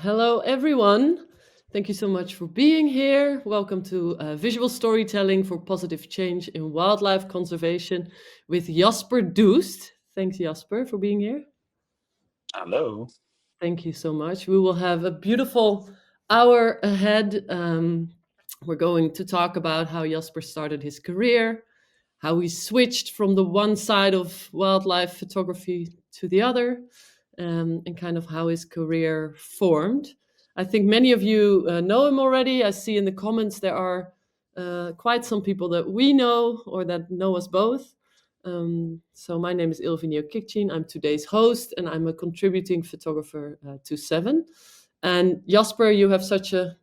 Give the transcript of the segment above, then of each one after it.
Hello, everyone. Thank you so much for being here. Welcome to Visual Storytelling for Positive Change in Wildlife Conservation with Jasper Doest. Thanks, Jasper, for being here. Hello. Thank you so much. We will have a beautiful hour ahead. We're going to talk about how Jasper started his career, how he switched from the one side of wildlife photography to the other, and kind of how his career formed. I think many of you know him already. I see in the comments there are quite some people that we know or that know us both. So my name is Ilvinio Kikchin. I'm today's host, and I'm a contributing photographer to Seven. And Jasper, you have such a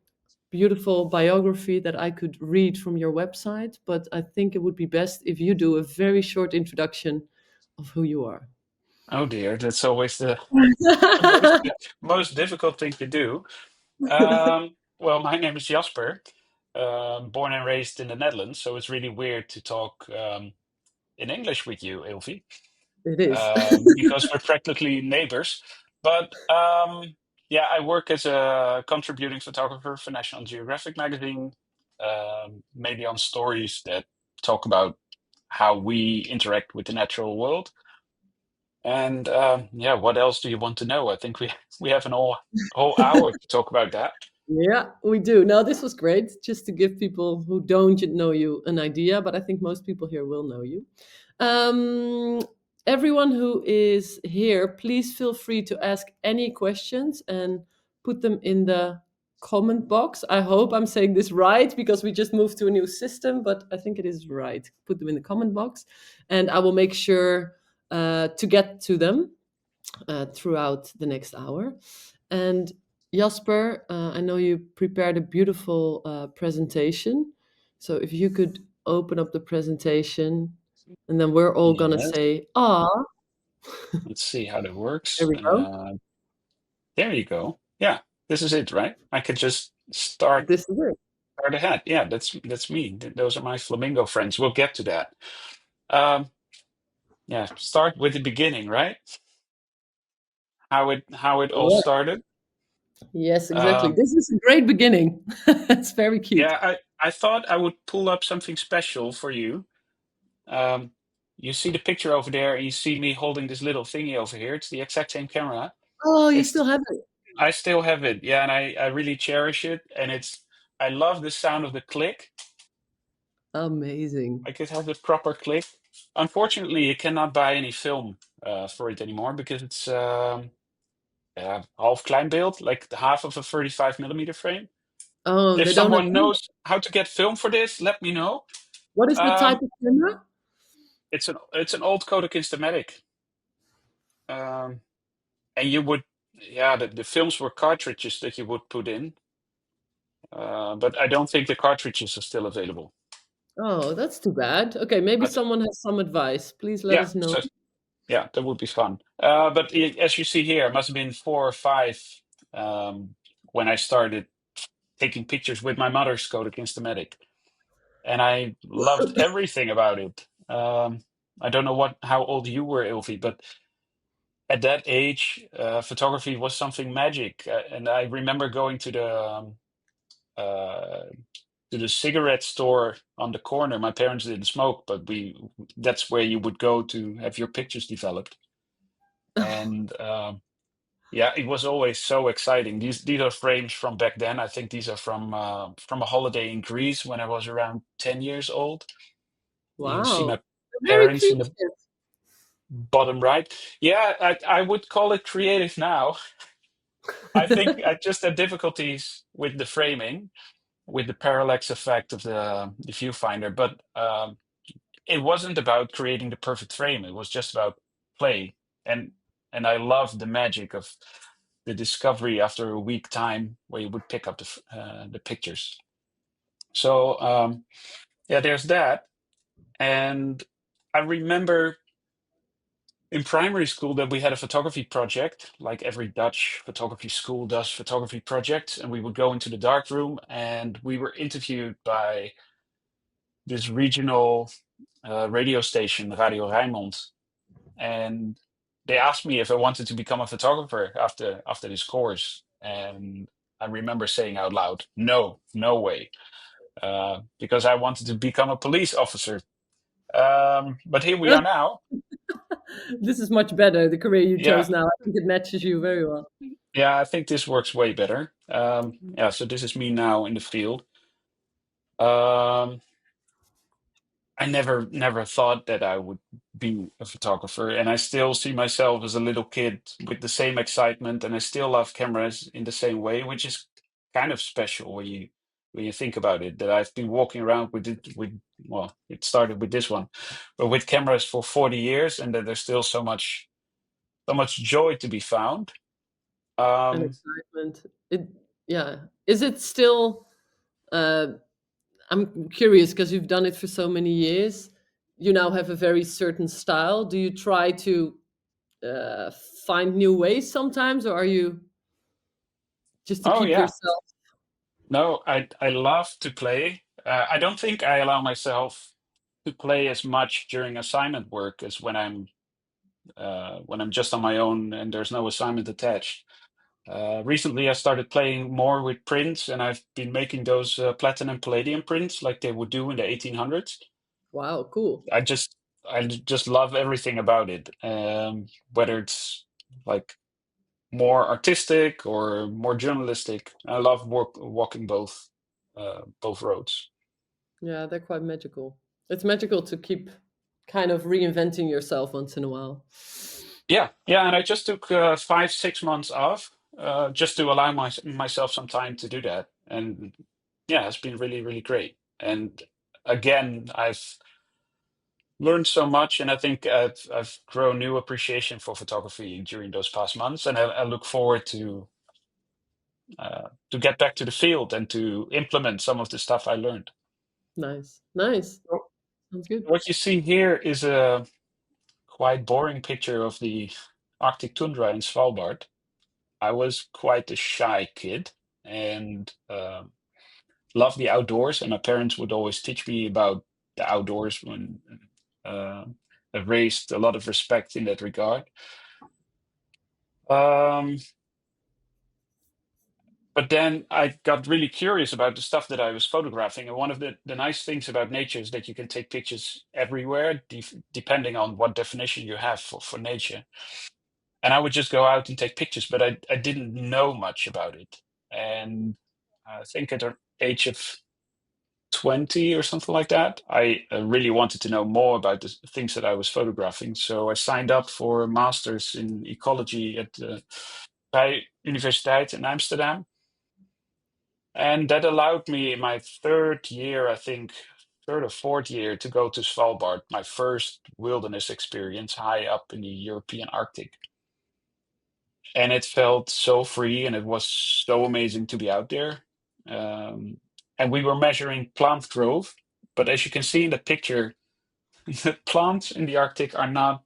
beautiful biography that I could read from your website, but I think it would be best if you do a very short introduction of who you are. Oh dear, that's always the most most difficult thing to do. Well, my name is Jasper, born and raised in the Netherlands, so it's really weird to talk in English with you, Ilvi, It is. because we're practically neighbors. But yeah, I work as a contributing photographer for National Geographic magazine, mainly on stories that talk about how we interact with the natural world. And yeah, what else do you want to know? I think we have an whole hour to talk about that. Yeah, we do. Now, this was great just to give people who don't yet know you an idea, but I think most people here will know you. Um, Everyone who is here, please feel free to ask any questions and put them in the comment box. I hope I'm saying this right because we just moved to a new system, but I think it is right. Put them in the comment box, and I will make sure to get to them throughout the next hour. And Jasper, I know you prepared a beautiful presentation. So if you could open up the presentation, and then we're all gonna Yes, say, "Ah." let's see how that There works. we go. There you go. Yeah, this is it, right? I could just start This is it. start ahead. Yeah, that's me. Those are my flamingo friends. We'll get to that. Um, yeah, start with the beginning, right? How it all Yeah. started. Yes, exactly. Um, This is a great beginning. It's very cute. yeah, I thought I would pull up something special for you. Um, you see the picture over there, and you see me holding this little thingy over here. It's the exact same camera. Oh, you It's still have it. I still have it, yeah, and I really cherish it. And I love the sound of the click. Amazing. Like it has a proper click. Unfortunately, you cannot buy any film for it anymore because it's half klein build, like the half of a 35 millimeter frame. Oh, If they don't have someone it. knows how to get film for this, let me know. What is the type Um, of camera? it's an old Kodak Instamatic. Um, and you would, yeah, the films were cartridges that you would put in, but I don't think the cartridges are still available. Oh, that's too bad. Okay, maybe But someone has some advice. Please let yeah, us know. so yeah, that would be fun. But as you see here, it must have been 4 or 5 um, when I started taking pictures with my mother's Kodak Instamatic, and I loved everything about it. I don't know how old you were, Ilvi, but at that age, photography was something magic. And I remember going uh, to the cigarette store on the corner. My parents didn't smoke, but that's where you would go to have your pictures developed. And yeah, it was always so exciting. These are frames from back then. I think these are from a holiday in Greece when I was around 10 years old. You see Wow. my Very parents in the creative. bottom right. Yeah, I would call it creative now. I think I just had difficulties with the framing, with the parallax effect of the viewfinder, but it wasn't about creating the perfect frame. It was just about play, and I loved the magic of the discovery after a week time where you would pick up the pictures. So yeah, there's that, and I remember in primary school that we had a photography project, like every Dutch photography school does photography projects, and we would go into the dark room and we were interviewed by this regional radio station, Radio Rijnmond, and they asked me if I wanted to become a photographer after this course. And I remember saying out loud, "No, no way," because I wanted to become a police officer. But here we are now. This is much better, the career you Yeah, chose now. I think it matches you very well. yeah, I think this works way better. Yeah, so this is me now in the field. Um, I never thought that I would be a photographer, and I still see myself as a little kid with the same excitement, and I still love cameras in the same way, which is kind of special when you think about it. That I've been walking around with it with well, it started with this one, but with cameras for 40 years, and that there's still so much joy to be found. And Um, excitement. It yeah. Is it still uh I'm curious because you've done it for so many years. You now have a very certain style. Do you try to uh find new ways sometimes, or are you just to oh keep yeah, yourself no, I love to play. I don't think I allow myself to play as much during assignment work as when I'm just on my own and there's no assignment attached. Recently, I started playing more with prints, and I've been making those platinum palladium prints like they would do in the 1800s. wow, cool. I just I just love everything about it, whether it's like more artistic or more journalistic. I love walking both roads. Yeah, they're quite magical. It's magical to keep kind of reinventing yourself once in a while. Yeah, yeah, and I just took 5 6 months off just to allow myself some time to do that, and yeah, it's been really great. And again, I've learned so much, and I think I've grown new appreciation for photography during those past months, and I look forward to get back to the field and to implement some of the stuff I learned. Nice. Nice. So Sounds good. what you see here is a quite boring picture of the Arctic tundra in Svalbard. I was quite a shy kid and loved the outdoors, and my parents would always teach me about the outdoors when uh, I raised a lot of respect in that regard. Um, but then I got really curious about the stuff that I was photographing, and one of the nice things about nature is that you can take pictures everywhere, depending on what definition you have for nature. And I would just go out and take pictures, but I didn't know much about it. And I think at the age of 20 or something like that, I really wanted to know more about the things that I was photographing. So I signed up for a master's in ecology at the Universiteit in Amsterdam. And that allowed me in my third year, I think, third or fourth year, to go to Svalbard, my first wilderness experience high up in the European Arctic. And it felt so free and it was so amazing to be out there. Um, and we were measuring plant growth, but as you can see in the picture, the plants in the Arctic are not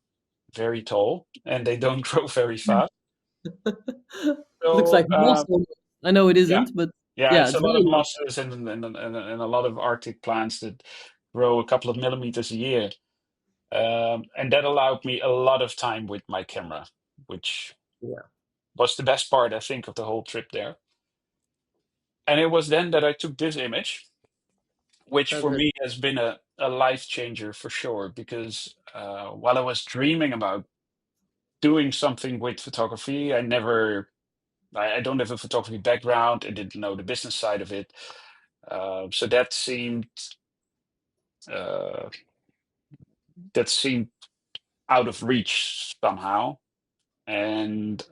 very tall and they don't grow very fast. Looks So like moss almost. I know it yeah, isn't, but yeah, yeah, it's a it's lot very of nice. mosses and a lot of Arctic plants that grow a couple of millimeters a year. And that allowed me a lot of time with my camera, which Yeah, was the best part, I think, of the whole trip there. And it was then that I took this image, which that's for very me has been a life changer for sure. Because while I was dreaming about doing something with photography, I don't have a photography background. I didn't know the business side of it. So uh, that seemed out of reach somehow. And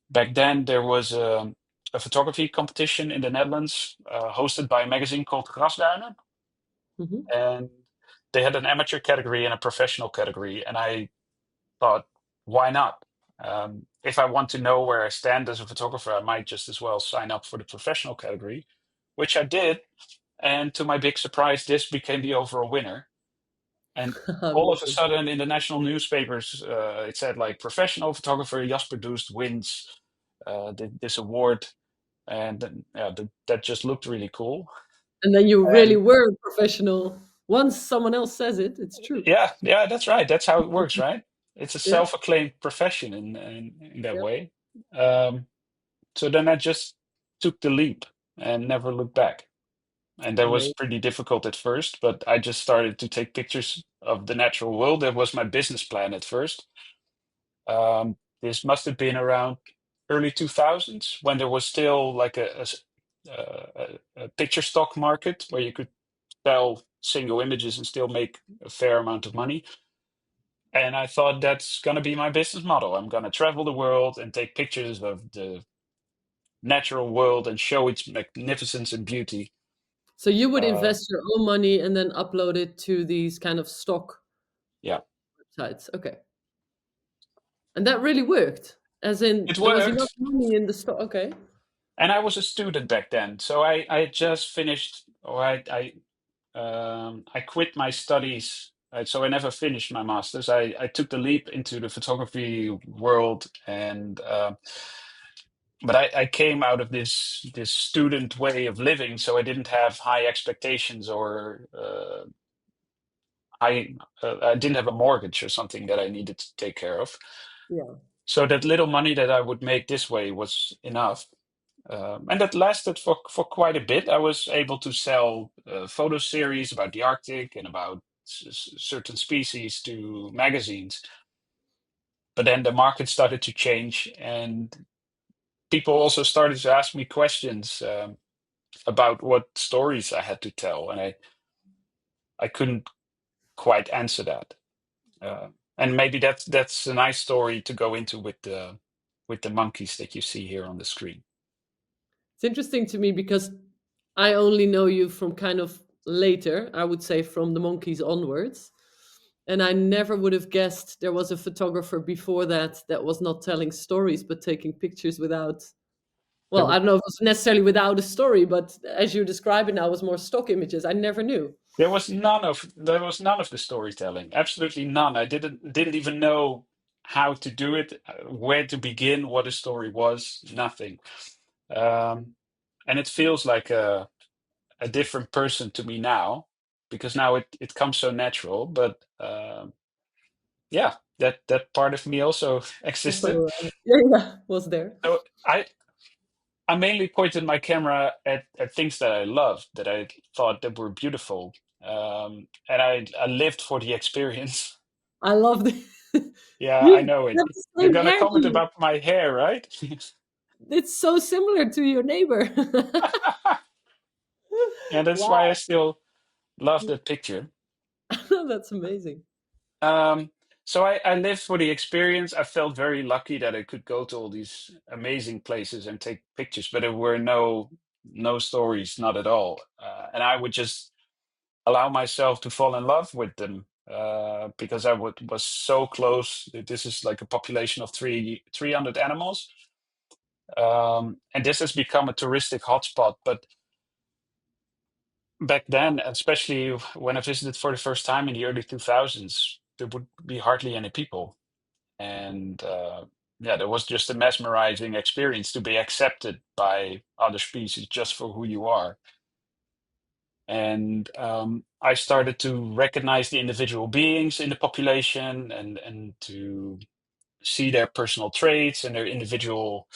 back then there was a photography competition in the Netherlands hosted by a magazine called Grasduinen. mhm. And they had an amateur category and a professional category. And I thought, why not? If I want to know where I stand as a photographer, I might just as well sign up for the professional category, which I did. And to my big surprise, this became the overall winner. And all of a Amazing. sudden, in the national newspapers, it said like professional photographer Jasper Doest wins this award, and yeah, that just looked really cool. And then you really And were a professional. Once someone else says it, it's true. yeah, yeah, that's right. That's how it works, right? It's a Yeah, self-acclaimed profession in that yeah. way. Um, So then I just took the leap and never looked back. And that was Amazing. pretty difficult at first, but I just started to take pictures of the natural world. That was my business plan at first. This must have been around early 2000s when there was still like a picture stock market where you could sell single images and still make a fair amount of money. And I thought that's going to be my business model. I'm going to travel the world and take pictures of the natural world and show its magnificence and beauty. So you would Uh, invest your own money and then upload it to these kind of stock yeah, websites. Okay. And that really worked. As in, it there was enough worked. money in the stock. Okay. And I was a student back then, so I had just finished, or I quit my studies. So I never finished my master's. I took the leap into the photography world, and but I came out of this student way of living, so I didn't have high expectations or I didn't have a mortgage or something that I needed to take care of. Yeah. So that little money that I would make this way was enough. And that lasted for quite a bit. I was able to sell photo series about the Arctic and about certain species to magazines. But then the market started to change, and people also started to ask me questions about what stories I had to tell, and I couldn't quite answer that. And maybe that's a nice story to go into with the monkeys that you see here on the screen. It's interesting to me because I only know you from kind of later, I would say from the monkeys onwards. And I never would have guessed there was a photographer before that that was not telling stories but taking pictures without, There, well, I don't know if it was necessarily without a story, but as you describe it now, it was more stock images. I never knew. there was none of the storytelling. Absolutely none. I didn't even know how to do it, where to begin, what a story was. Nothing. Um, and it feels like a different person to me now because now it comes so natural. But yeah, that part of me also existed. Also, yeah, yeah, was there. So I mainly pointed my camera at things that I loved, that I thought that were beautiful, and I lived for the experience. I love the Yeah, I you know it. have the You're same gonna comment hairdo. about my hair, right? It's so similar to your neighbor. Yeah, that's why I Wow, still love that picture. that's amazing. Um, so I lived for the experience. I felt very lucky that I could go to all these amazing places and take pictures, but there were no stories, not at all. And I would just allow myself to fall in love with them because was so close. This is like a population of 300 animals, and this has become a touristic hotspot. But back then, especially when I visited for the first time in the early 2000s, there would be hardly any people, and yeah, there was just a mesmerizing experience to be accepted by other species just for who you are. And I started to recognize the individual beings in the population and to see their personal traits and their individual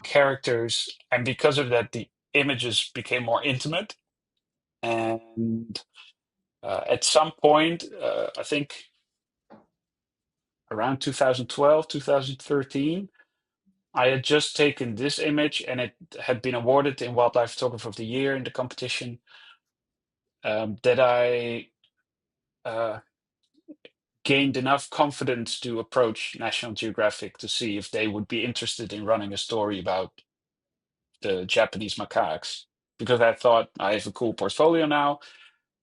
characters. And because of that, the images became more intimate. And at some point, I think around 2012, 2013, I had just taken this image and it had been awarded in Wildlife Photographer of the Year in the competition, that I uh, gained enough confidence to approach National Geographic to see if they would be interested in running a story about the Japanese macaques. Because I thought I have a cool portfolio now.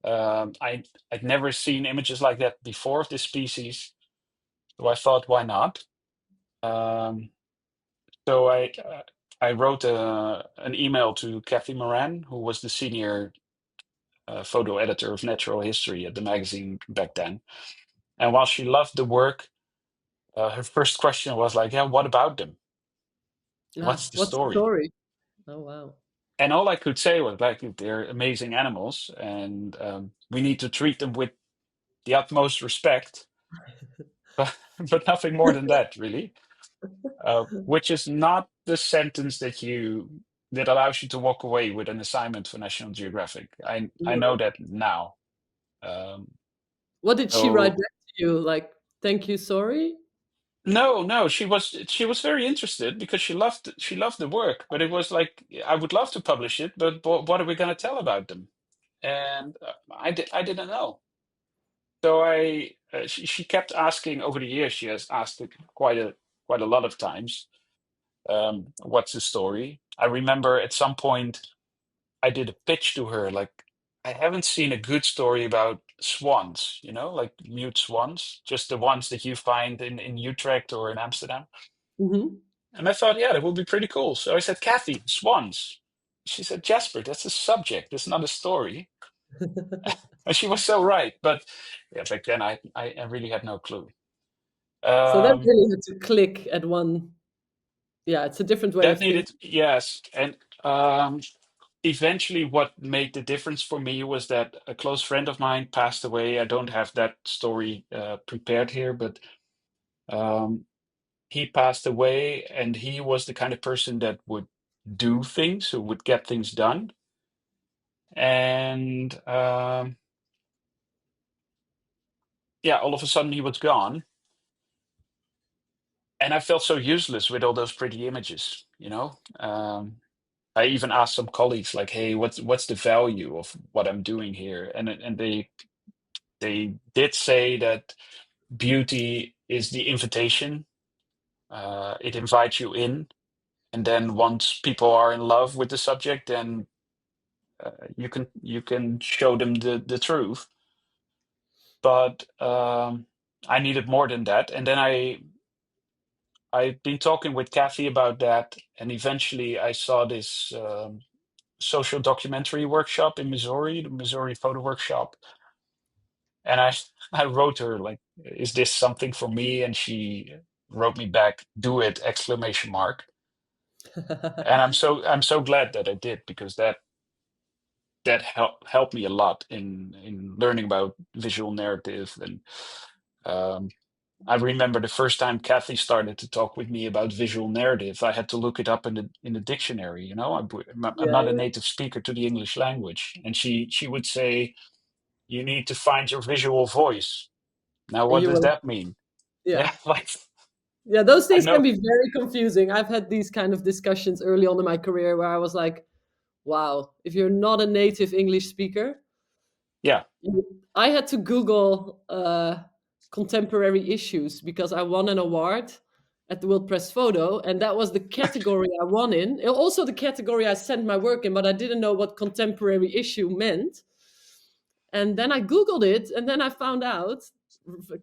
I'd never seen images like that before of this species, so I thought, why not? Um, so I wrote an email to Kathy Moran, who was the senior photo editor of natural history at the magazine back then. And while she loved the work, her first question was like, "Yeah, what about them? Ah, What's the what's the story?" story? Oh, wow. And all I could say was like, "They're amazing animals, and we need to treat them with the utmost respect, but but nothing more than that, really." Which is not the sentence that allows you to walk away with an assignment for National Geographic. I know No. that now. Um, What did she write so back to you? Like, thank you, sorry? no, no, she was very interested because she loved the work, but it was like I would love to publish it, but what are we going to tell about them? And I didn't know. So she kept asking over the years. She has asked it quite a lot of times. What's the story? I remember at some point I did a pitch to her, like I haven't seen a good story about swans, like mute swans, just the ones that you find in Utrecht or in Amsterdam. Hmm. And I thought, yeah, that would be pretty cool. So I said, Kathy, swans. She said, Jasper, that's a subject. It's not a story. And she was so right. But yeah, back then I really had no clue. So that Um, really had to click at one. Yeah, it's a different way that of thinking. needed, yes. And eventually, what made the difference for me was that a close friend of mine passed away. I don't have that story prepared here, but um, he passed away, and he was the kind of person that would do things, who would get things done. And yeah, all of a sudden he was gone, and I felt so useless with all those pretty images. I even asked some colleagues, like, "Hey, what's the value of what I'm doing here?" And they did say that beauty is the invitation. It invites you in, and then once people are in love with the subject, then you can show them the truth. But I needed more than that, and then I've been talking with Kathy about that, and eventually I saw this social documentary workshop in Missouri, the Missouri Photo Workshop, and I wrote her, like, "Is this something for me?" And she wrote me back, "Do it!" Exclamation mark. And I'm so glad that I did, because that helped me a lot in learning about visual narrative. And um, I remember the first time Kathy started to talk with me about visual narrative, I had to look it up in the dictionary. I'm Yeah, not a yeah. native speaker to the English language, and she would say, "You need to find your visual voice." Now, And what you does were, that mean? yeah. Yeah, like Yeah, those I things can know. be very confusing. I've had these kind of discussions early on in my career where I was like, wow, if you're not a native English speaker, Yeah, I had to Google contemporary issues because I won an award at the World Press Photo, and that was the category I won in. Also, the category I sent my work in, but I didn't know what contemporary issue meant. And then I Googled it, and then I found out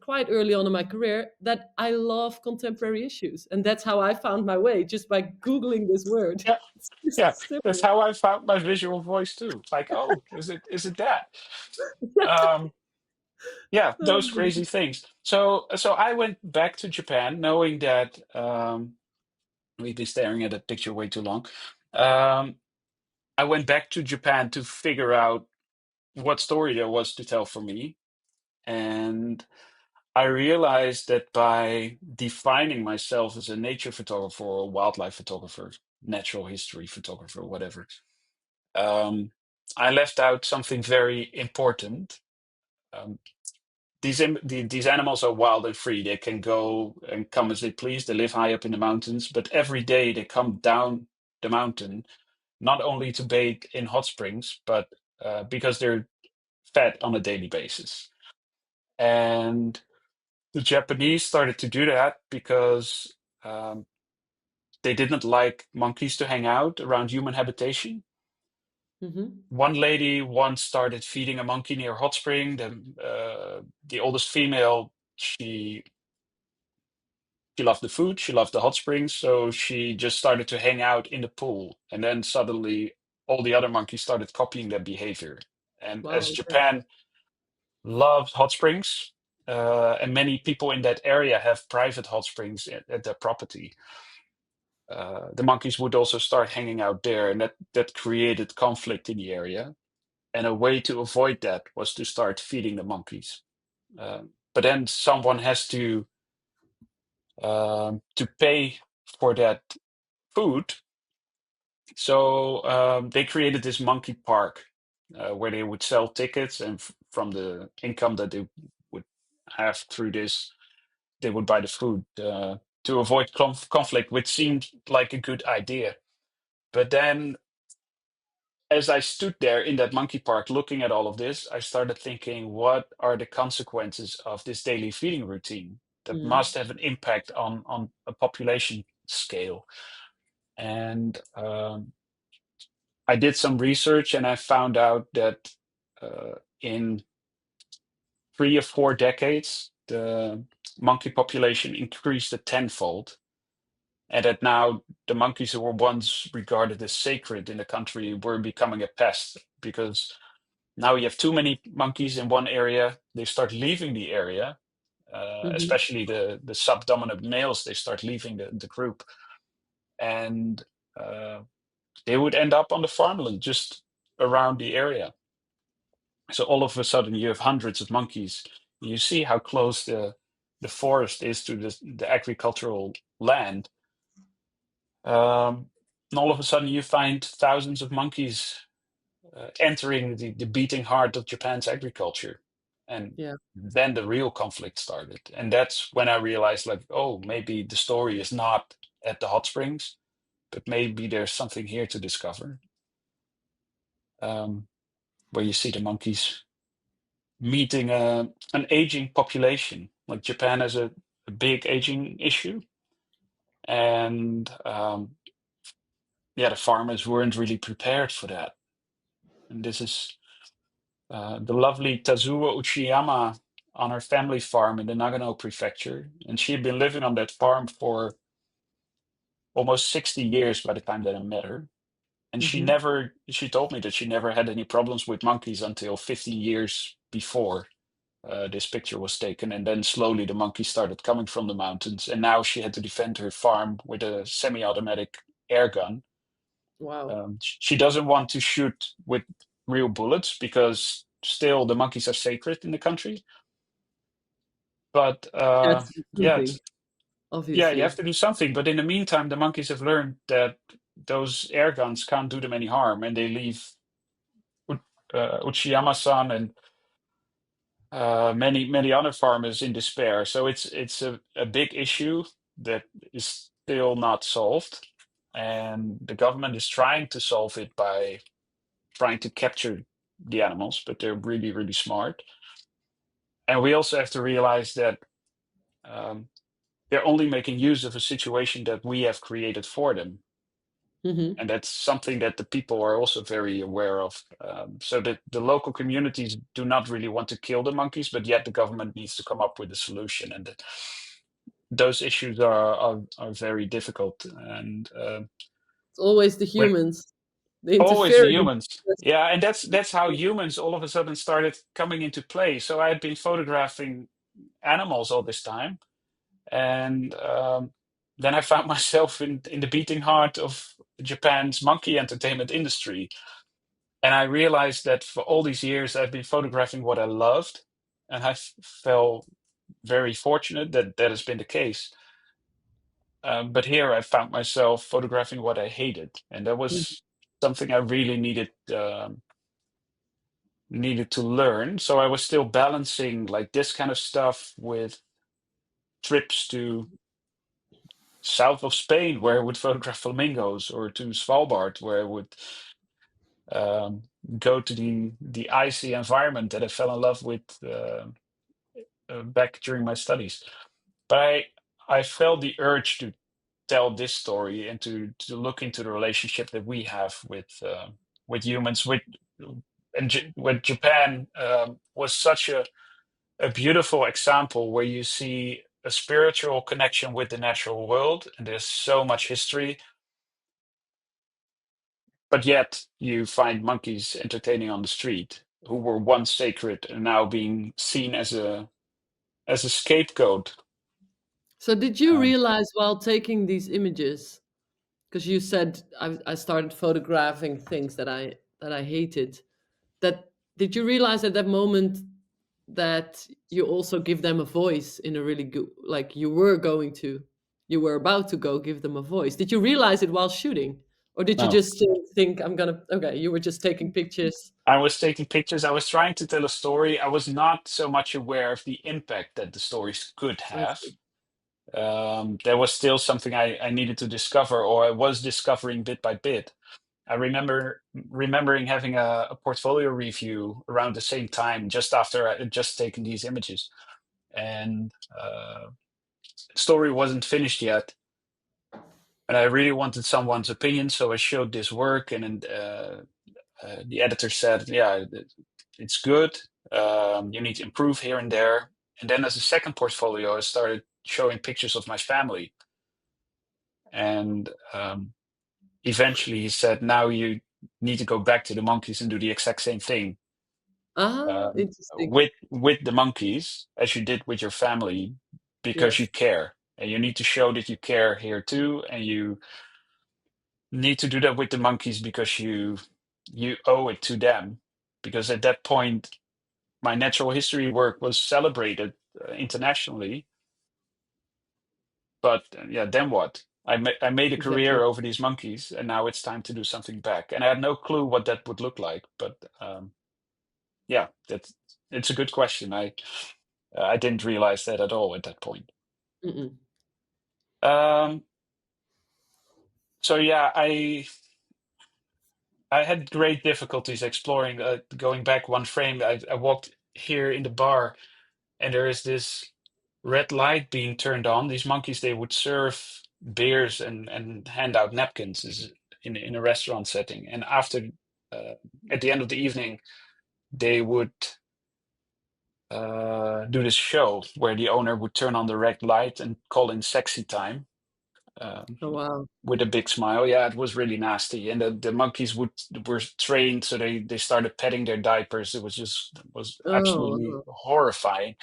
quite early on in my career that I love contemporary issues. And that's how I found my way, just by Googling this word. yeah, It's yeah. just That's simple. how I found my visual voice too. It's like, oh, is it that? Um, yeah, those crazy things. So I went back to Japan, knowing that we've been staring at a picture way too long. Um, I went back to Japan to figure out what story there was to tell for me, and I realized that by defining myself as a nature photographer or wildlife photographer, natural history photographer, whatever, um, I left out something very important. Um, these animals are wild and free. They can go and come as they please. They live high up in the mountains, but every day they come down the mountain, not only to bathe in hot springs, but because they're fed on a daily basis. And the Japanese started to do that because um, they didn't like monkeys to hang out around human habitation. Hmm. One lady once started feeding a monkey near a hot spring. The oldest female, she loved the food, she loved the hot springs, so she just started to hang out in the pool. And then suddenly, all the other monkeys started copying that behavior. And as Wow. Okay. Japan loves hot springs, and many people in that area have private hot springs at their property, the monkeys would also start hanging out there, and that created conflict in the area. And a way to avoid that was to start feeding the monkeys. But then someone has to pay for food. So they created this monkey park where they would sell tickets, and from the income that they would have through this, they would buy the food to avoid conflict, which seemed like a good idea. But then, as I stood there in that monkey park looking at all of this, I started thinking, what are the consequences of this daily feeding routine that Mm. must have an impact on a population scale? And I did some research and I found out that in 3 or 4 decades, the monkey population increased a tenfold. And that now the monkeys who were once regarded as sacred in the country were becoming a pest because now you have too many monkeys in one area. They start leaving the area, Hmm. especially the subdominant males. They start leaving the group, and uh, they would end up on the farmland just around the area. So all of a sudden, you have hundreds of monkeys. You see how close the forest is to the agricultural land. And all of a sudden, you find thousands of monkeys entering the beating heart of Japan's agriculture. And Yeah. then the real conflict started. And that's when I realized, like, oh, maybe the story is not at the hot springs, but maybe there's something here to discover, um, where you see the monkeys meeting an aging population. Like Japan has a big aging issue. And yeah, the farmers weren't really prepared for that. And this is the lovely Tazuo Uchiyama on her family farm in the Nagano prefecture. And she had been living on that farm for almost 60 years by the time that I met her. And Hmm. she told me that she never had any problems with monkeys until 15 years before this picture was taken. And then slowly the monkeys started coming from the mountains. And now she had to defend her farm with a semi automatic air gun. Wow. She doesn't want to shoot with real bullets because still the monkeys are sacred in the country. But That's yeah, something, yeah, you have obviously. to do something. But in the meantime, the monkeys have learned that those air guns can't do them any harm, and they leave Uchiyama-san and many other farmers in despair. So it's a big issue that is still not solved, and the government is trying to solve it by trying to capture the animals, but they're really smart. And we also have to realize that um, they're only making use of a situation that we have created for them. Hmm. And that's something that the people are also very aware of. So that the local communities do not really want to kill the monkeys, but yet the government needs to come up with a solution. And that those issues are very difficult. And It's always the when humans, the always the interfering. humans, yeah, and that's how humans all of a sudden started coming into play. So I had been photographing animals all this time, and then I found myself in the beating heart of Japan's monkey entertainment industry. And I realized that for all these years, I've been photographing what I loved, and I felt very fortunate that that has been the case. But here I found myself photographing what I hated, and that Mhm. was something I really needed to learn. So I was still balancing like this kind of stuff with trips to south of Spain, where I would photograph flamingos, or to Svalbard, where I would um, go to the icy environment that I fell in love with back during my studies. But I felt the urge to tell this story and to look into the relationship that we have with humans. With Japan was such a beautiful example where you see a spiritual connection with the natural world, and there's so much history, but yet you find monkeys entertaining on the street who were once sacred and now being seen as a scapegoat. So, did you Um, realize while taking these images, because you said I started photographing things that I hated, that did you realize at that moment that you also give them a voice in a really good, like you were going to? You were about to go give them a voice. Did you realize it while shooting? Or did you No, just think, I'm gonna, okay, you were just taking pictures? I was taking pictures. I was trying to tell a story. I was not so much aware of the impact that the stories could I have. see. There was still something I needed to discover, or I was discovering bit by bit. I remember remembering having a portfolio review around the same time, just after I had just taken these images, and the story wasn't finished yet. And I really wanted someone's opinion, so I showed this work, and the editor said, "Yeah, it's good. You need to improve here and there." And then, as a second portfolio, I started showing pictures of my family, and eventually he said, "Now you need to go back to the monkeys and do the exact same thing Ah, interesting. with the monkeys as you did with your family, because you Yes, care, and you need to show that you care here too, and you need to do that with the monkeys because you owe it to them." Because at that point, my natural history work was celebrated internationally, but yeah, then what? I made a career exactly. over these monkeys, and now it's time to do something back. And I had no clue what that would look like, but yeah, it's a good question. I didn't realize that at all at that point. Mm-mm. Um, so yeah, I had great difficulties exploring. Going back one frame, I walked here in the bar, and there is this red light being turned on. These monkeys, they would serve beers and hand out napkins in a restaurant setting. And after, uh, at the end of the evening, they would do this show where the owner would turn on the red light and call in sexy time, um, Oh, wow. with a big smile. Yeah, it was really nasty. And the monkeys were trained, so they started petting their diapers. It was Oh, absolutely wow. horrifying.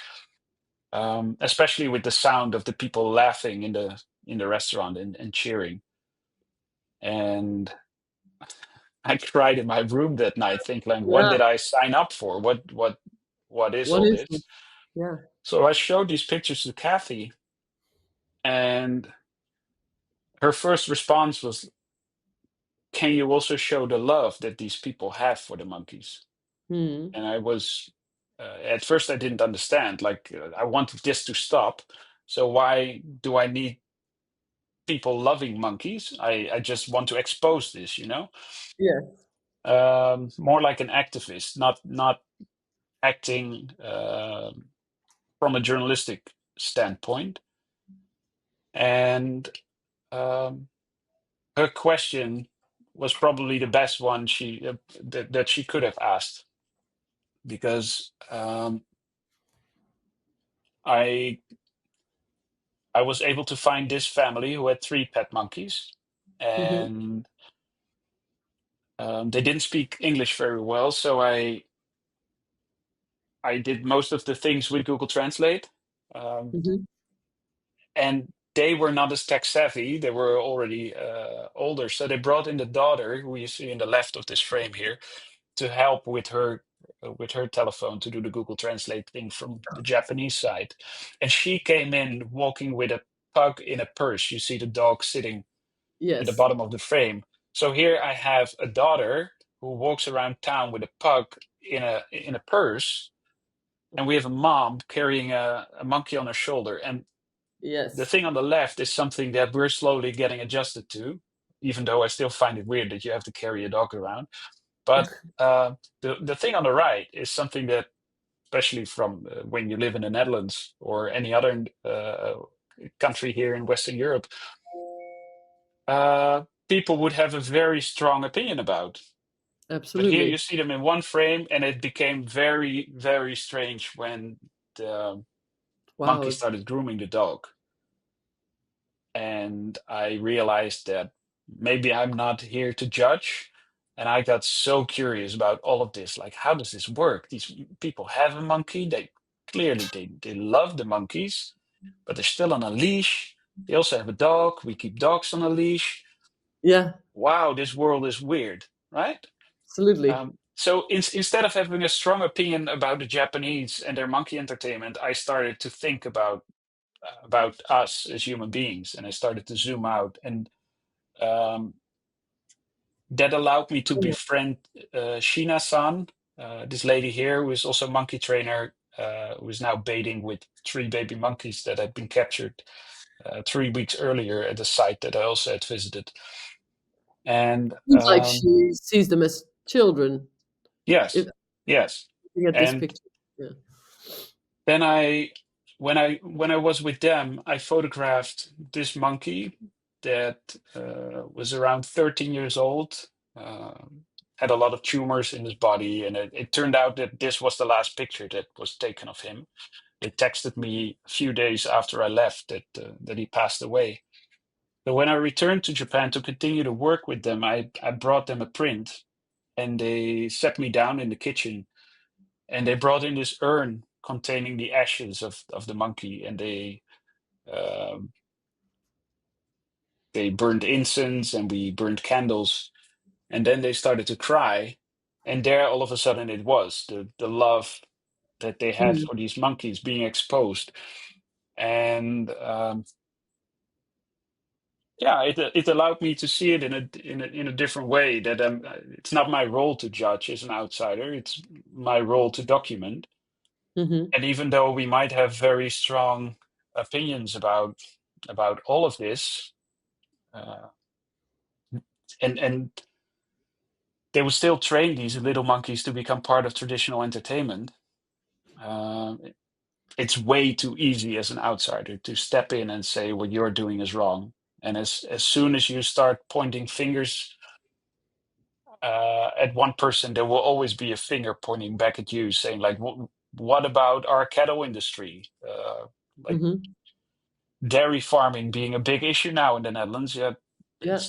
Especially with the sound of the people laughing in the restaurant and cheering. And I cried in my room that night, thinking, like, what Yeah. did I sign up for? What is What all is it? this? Yeah. So I showed these pictures to Kathy, and her first response was, "Can you also show the love that these people have for the monkeys?" Hmm. And I was, at first I didn't understand. Like, I wanted this to stop. So why do I need people loving monkeys? I just want to expose this, you know? Yes. More like an activist, not acting from a journalistic standpoint. And um, her question was probably the best one that she could have asked, because I I was able to find this family who had three pet monkeys, Hmm. and they didn't speak English very well, so I did most of the things with Google Translate. Um, Hmm. and they were not as tech savvy. They were already older. So they brought in the daughter, who you see in the left of this frame here, to help with her telephone to do the Google Translate thing from the Japanese side. And she came in walking with a pug in a purse. You see the dog sitting at the Yes. bottom of the frame. So here I have a daughter who walks around town with a pug in a purse, and we have a mom carrying a monkey on her shoulder. And the Yes. thing on the left is something that we're slowly getting adjusted to, even though I still find it weird that you have to carry a dog around. But the thing on the right is something that, especially from when you live in the Netherlands or any other country here in Western Europe, people would have a very strong opinion about. But here you Absolutely. see them in one frame, and it became very, very strange when the monkey Wow. started grooming the dog. And I realized that maybe I'm not here to judge. And I got so curious about all of this. Like, how does this work? These people have a monkey. They clearly they love the monkeys, but they're still on a leash. They also have a dog. We keep dogs on a leash. Yeah. Wow, this world is weird, right? Absolutely. So instead of having a strong opinion about the Japanese and their monkey entertainment, I started to think about about us as human beings, and I started to zoom out, and um, that allowed me to befriend Shina-san, this lady here who is also a monkey trainer, who is now baiting with 3 baby monkeys that had been captured 3 weeks earlier at a site that I also had visited. And Seems like she sees them as children. If yes, yes. you get this And picture, yeah. then when I was with them, I photographed this monkey that was around 13 years old, had a lot of tumors in his body, and it turned out that this was the last picture that was taken of him. They texted me a few days after I left that he passed away. So when I returned to Japan to continue to work with them, I brought them a print, and they sat me down in the kitchen, and they brought in this urn containing the ashes of the monkey, and um, they burned incense and we burned candles, and then they started to cry, and there all of a sudden it was the love that they had Mm, for these monkeys being exposed. And yeah, it allowed me to see it in a different way, that it's not my role to judge as an outsider, it's my role to document. mhm, And even though we might have very strong opinions about all of this, uh, and they would still train these little monkeys to become part of traditional entertainment. Uh, it's way too easy as an outsider to step in and say what you're doing is wrong. And as soon as you start pointing fingers at one person, there will always be a finger pointing back at you, saying like, "What about our cattle industry?" Like mhm. dairy farming being a big issue now in the Netherlands. Yeah, Yeah.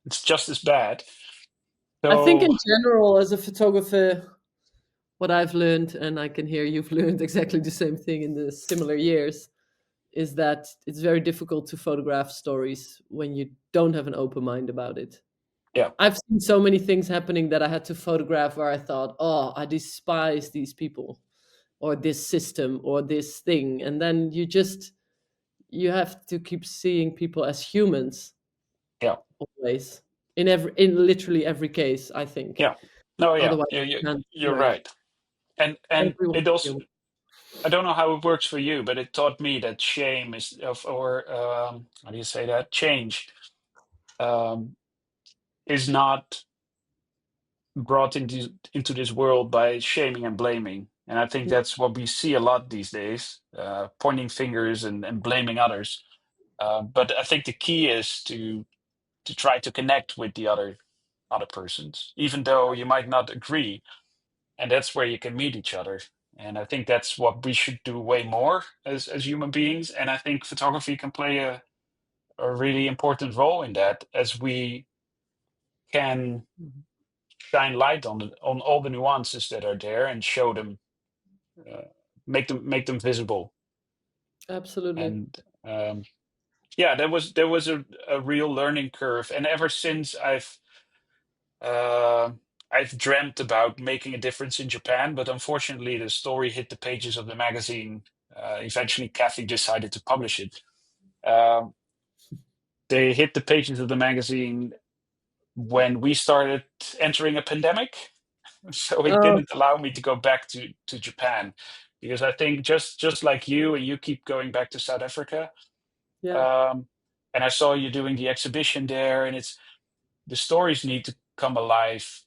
it's just as bad. I think So in general, as a photographer, what I've learned, and I can hear you've learned exactly the same thing in the similar years, is that it's very difficult to photograph stories when you don't have an open mind about it. yeah, I've seen so many things happening that I had to photograph where I thought, oh, I despise these people or this system or this thing. And then you have to keep seeing people as humans yeah, always in literally every case, I think. yeah. No, yeah, Otherwise, you, you can't, you're yeah, right. And everyone's it also, human. I don't know how it works for you, but it taught me that shame is of or how do you say that? Change um, is not brought into this world by shaming and blaming. And I think Yeah. that's what we see a lot these days, pointing fingers and blaming others. But I think the key is to try to connect with the other persons, even though you might not agree, and that's where you can meet each other. And I think that's what we should do way more as human beings. And I think photography can play a really important role in that, as we can Mhm. shine light on all the nuances that are there and show them, uh, make them visible. Absolutely. And yeah, there was a real learning curve. And ever since Uh, I've dreamt about making a difference in Japan, but unfortunately, the story hit the pages of the magazine. Eventually, Kathy decided to publish it. Um, they hit the pages of the magazine when we started entering a pandemic, so it Oh, didn't allow me to go back to Japan, because I think just like you, and you keep going back to South Africa, yeah, um, and I saw you doing the exhibition there, and it's the stories need to come alive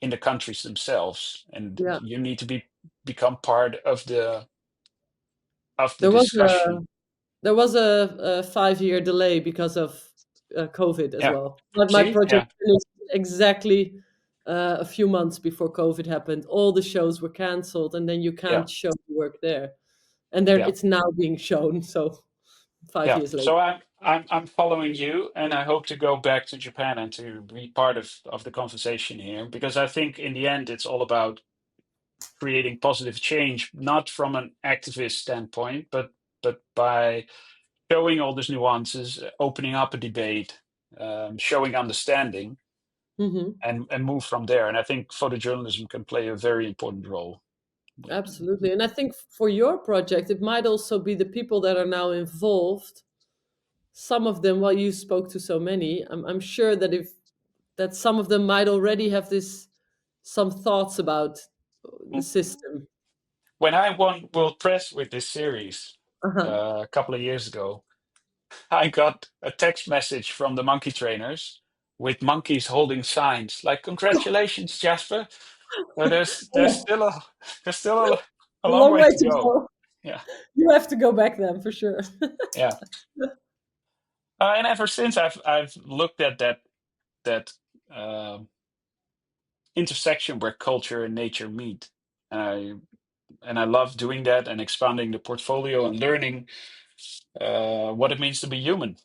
in the countries themselves, and yeah. you need to become part of the There was a discussion. there was a 5-year delay because of COVID as Yeah. well. My See? project Yeah. finished exactly a few months before COVID happened. All the shows were canceled, and then you Yeah. can't show the work there. And there, Yeah. it's now being shown. So five Yeah. years later. So I'm following you, and I hope to go back to Japan and to be part of the conversation here, because I think in the end it's all about creating positive change, not from an activist standpoint, but by showing all these nuances, opening up a debate, showing understanding, Hmm. and move from there. And I think photojournalism can play a very important role. Absolutely. And I think for your project, it might also be the people that are now involved. Some of them, well, you spoke to so many, I'm sure that if that some of them might already have this some thoughts about the system. When I won World Press with this series Uh-huh. a couple of years ago, I got a text message from the monkey trainers with monkeys holding signs like "Congratulations, Jasper." So there's Oh, still a a long long way way to to go. go. Yeah, You have to go back then for sure. yeah. And ever since I've looked at that um intersection where culture and nature meet. And I love doing that and expanding the portfolio and learning what it means to be human.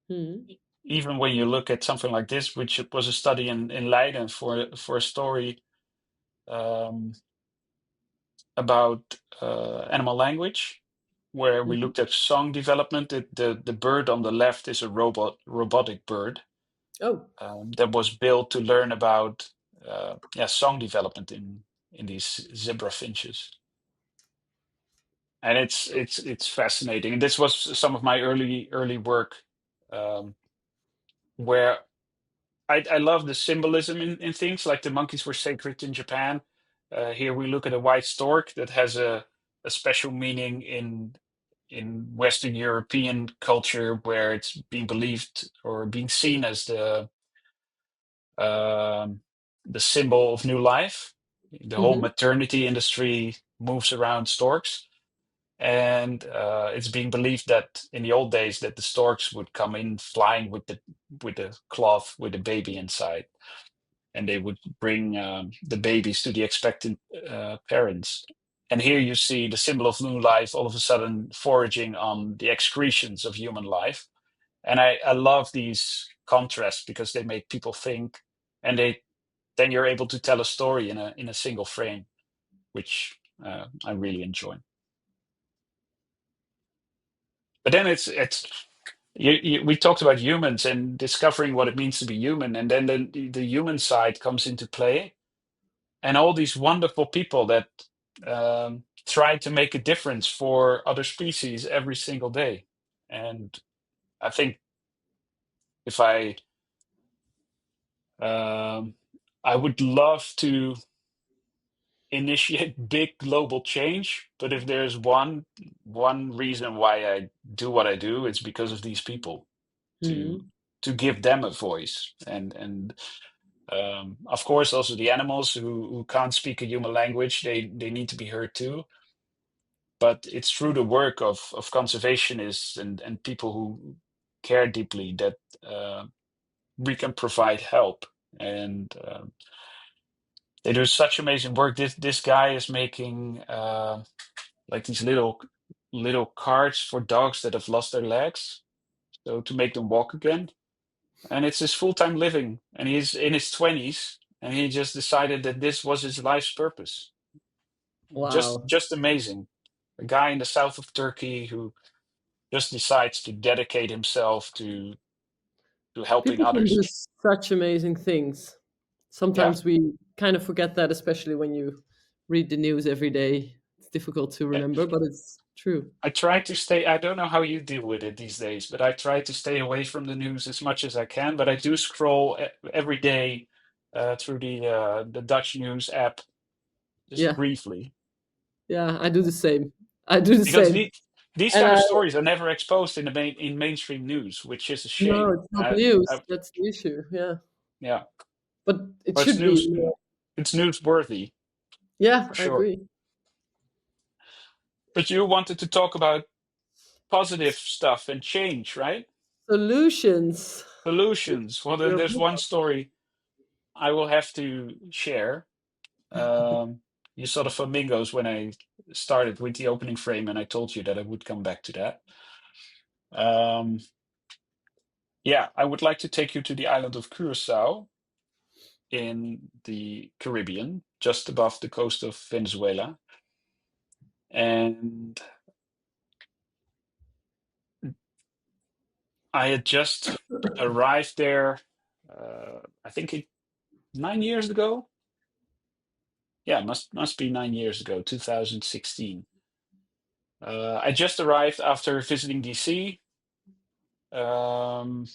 Hmm. Even when you look at something like this, which was a study in Leiden for a story um, about animal language, where we Hmm. looked at song development. The bird on the left is a robotic bird Oh, that was built to learn about song development in these zebra finches. And it's fascinating. And this was some of my early work, um, where I love the symbolism in things like the monkeys were sacred in Japan. Here we look at a white stork that has a special meaning in Western European culture, where it's being believed or being seen as um, the symbol of new life. The whole hmm. maternity industry moves around storks. And it's being believed that in the old days that the storks would come in flying with the cloth with the baby inside, and they would bring the babies to the expectant parents. And here you see the symbol of new life all of a sudden foraging on the excretions of human life. And I love these contrasts because they make people think, and then you're able to tell a story in a single frame, which I really enjoy. But then we talked about humans and discovering what it means to be human, and then the human side comes into play, and all these wonderful people that try to make a difference for other species every single day. And I think if um, I would love to initiate big global change, but if there's one reason why I do what I do, it's because of these people, to Hmm. give them a voice. And of course also the animals who can't speak a human language, they need to be heard too. But it's through the work of conservationists and people who care deeply that we can provide help. And they do such amazing work. This guy is making like these little carts for dogs that have lost their legs, so to make them walk again. And it's his full-time living, and he's in his 20s, and he just decided that this was his life's purpose. Wow. Just amazing. A guy in the south of Turkey who just decides to dedicate himself to helping People can others. do such amazing things. Yeah. Sometimes we kind of forget that, especially when you read the news every day. It's difficult to Yeah. remember, but it's true. I try to stay, I don't know how you deal with it these days, but I try to stay away from the news as much as I can. But I do scroll every day through the Dutch news app, just Yeah. briefly, Yeah, I do the same. I do the because same. these And kind I of stories are never exposed in in mainstream news, which is a no, shame. it's not news. That's the issue. Yeah. Yeah, But it but it's should be news. more. It's newsworthy Yeah, for I sure. agree. But you wanted to talk about positive stuff and change, right? Solutions. Solutions. Well, then Your there's book. one story I will have to share. Um, you saw the flamingos when I started with the opening frame, and I told you that I would come back to that. Um, yeah, I would like to take you to the island of Curacao in the Caribbean, just above the coast of Venezuela. And I had just arrived there, I think 9 years ago. Yeah, must be 9 years ago, 2016. I just arrived after visiting DC, um,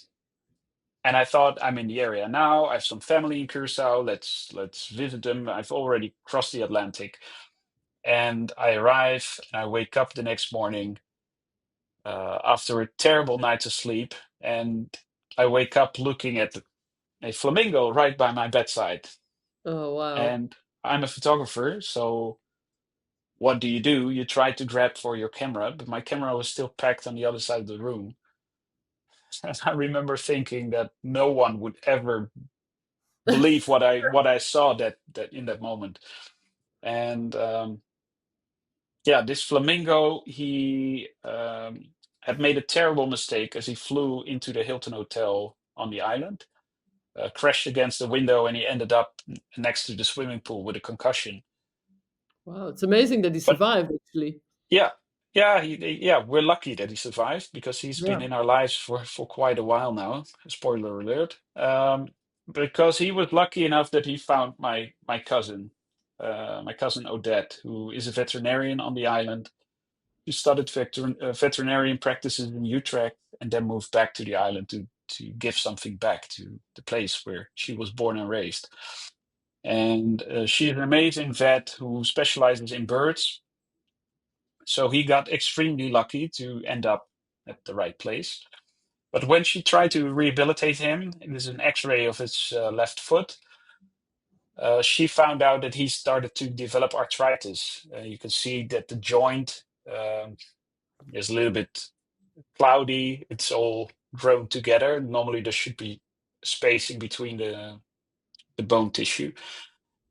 and I thought I'm in the area now. I have some family in Curacao. Let's visit them. I've already crossed the Atlantic, and I arrive and I wake up the next morning after a terrible night of sleep, and I wake up looking at a flamingo right by my bedside. Oh, wow. And I'm a photographer, so what do? You try to grab for your camera, but my camera was still packed on the other side of the room. And I remember thinking that no one would ever believe what I saw that in that moment. And yeah, this flamingo, he had made a terrible mistake as he flew into the Hilton Hotel on the island, crashed against the window, and he ended up next to the swimming pool with a concussion. Wow, it's amazing that he But survived, actually. yeah, yeah, yeah, we're lucky that he survived because he's been Yeah. in our lives for quite a while now. Spoiler alert. Because he was lucky enough that he found my cousin Odette, who is a veterinarian on the island. She started veterinarian practices in Utrecht and then moved back to the island to give something back to the place where she was born and raised. And she's an amazing vet who specializes in birds. So he got extremely lucky to end up at the right place. But when she tried to rehabilitate him, it was an X-ray of his left foot. She found out that he started to develop arthritis. You can see that the joint is a little bit cloudy. It's all grown together. Normally, there should be spacing between the bone tissue,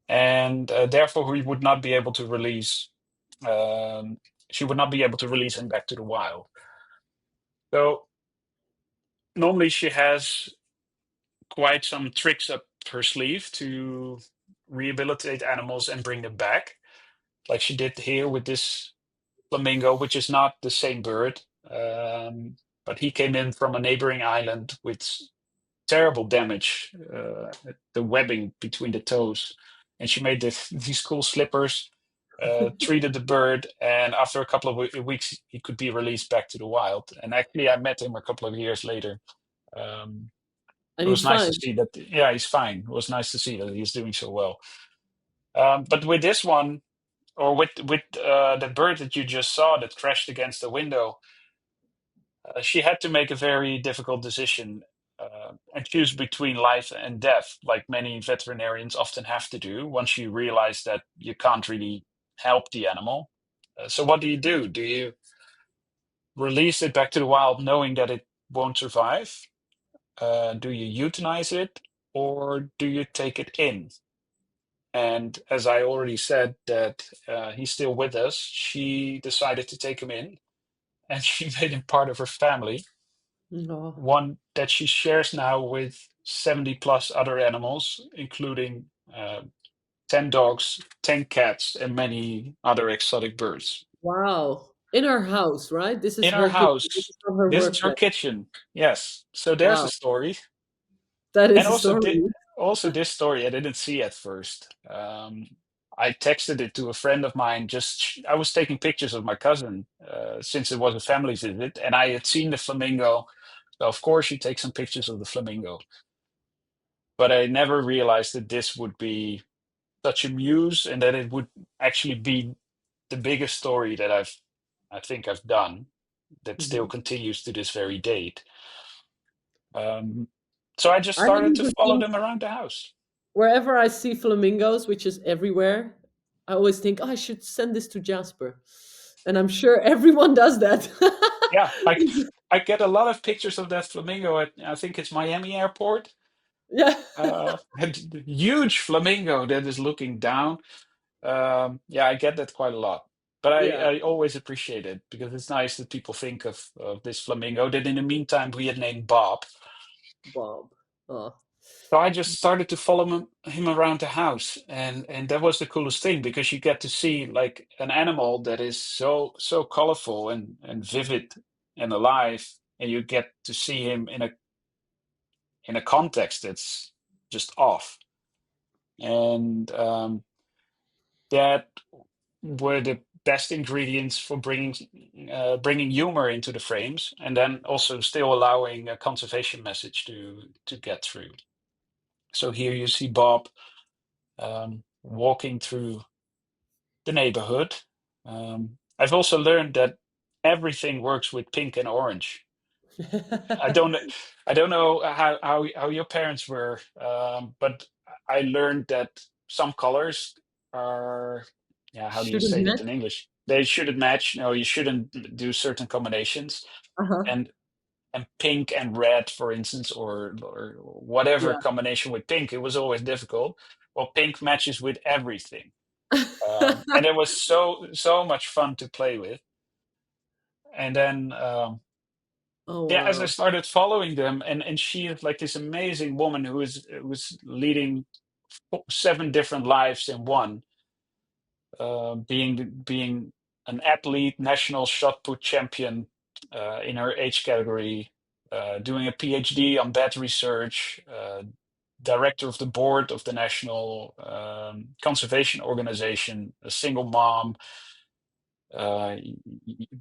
and therefore he would not be able to release. Um, she would not be able to release him back to the wild. So normally she has quite some tricks up her sleeve to rehabilitate animals and bring them back, like she did here with this flamingo, which is not the same bird. But he came in from a neighboring island with terrible damage, the webbing between the toes. And she made these cool slippers, treated the bird, and after a couple of weeks, he could be released back to the wild. And actually, I met him a couple of years later. Um, And it was he's nice to fine. see that. Yeah, he's fine. It was nice to see that he's doing so well. But with this one, or with the bird that you just saw that crashed against the window, she had to make a very difficult decision and choose between life and death, like many veterinarians often have to do once you realize that you can't really help the animal. So, what do you do? Do you release it back to the wild knowing that it won't survive? Do you euthanize it, or do you take it in? And as I already said, that he's still with us, she decided to take him in, and she made him part of her family, Oh, one that she shares now with 70 plus other animals, including 10 dogs, 10 cats, and many other exotic birds. wow. In our house, right? This is In our her kitchen. This house, is from her this is her workplace. kitchen. Yes. So there's a Wow. story. That And is a story. also this story I didn't see at first. I texted it to a friend of mine. I was taking pictures of my cousin since it was a family visit, and I had seen the flamingo. So of course you take some pictures of the flamingo. But I never realized that this would be such a muse and that it would actually be the biggest story that I think I've done that still Mhm. continues to this very date. Um, so I just I started to even follow think them around the house. wherever I see flamingos, which is everywhere, I always think, oh, I should send this to Jasper. And I'm sure everyone does that. Yeah, I get a lot of pictures of that flamingo at I think it's Miami Airport. Yeah. And the huge flamingo that is looking down. Yeah, I get that quite a lot. But Yeah. I always appreciate it because it's nice that people think of this flamingo that in the meantime we had named Bob. Bob. Oh. So I just started to follow him around the house, and that was the coolest thing because you get to see like an animal that is so colorful and vivid and alive, and you get to see him in a context that's just off. And that were the best ingredients for bringing humor into the frames, and then also still allowing a conservation message to get through. So here you see Bob walking through the neighborhood. I've also learned that everything works with pink and orange. I don't I don't know how your parents were, but I learned that some colors are, yeah, how do you Shouldn't say that match. in English? They shouldn't match. No, you shouldn't do certain combinations. Uh-huh. And pink and red, for instance, or whatever Yeah. combination with pink, it was always difficult. Well, pink matches with everything. And it was so much fun to play with. And then Oh yeah, as I wow. started following them, and she is like this amazing woman who was leading 7 different lives in one, being an athlete, national shot put champion in her age category, doing a PhD on bat research, director of the board of the National Conservation Organization, a single mom, uh,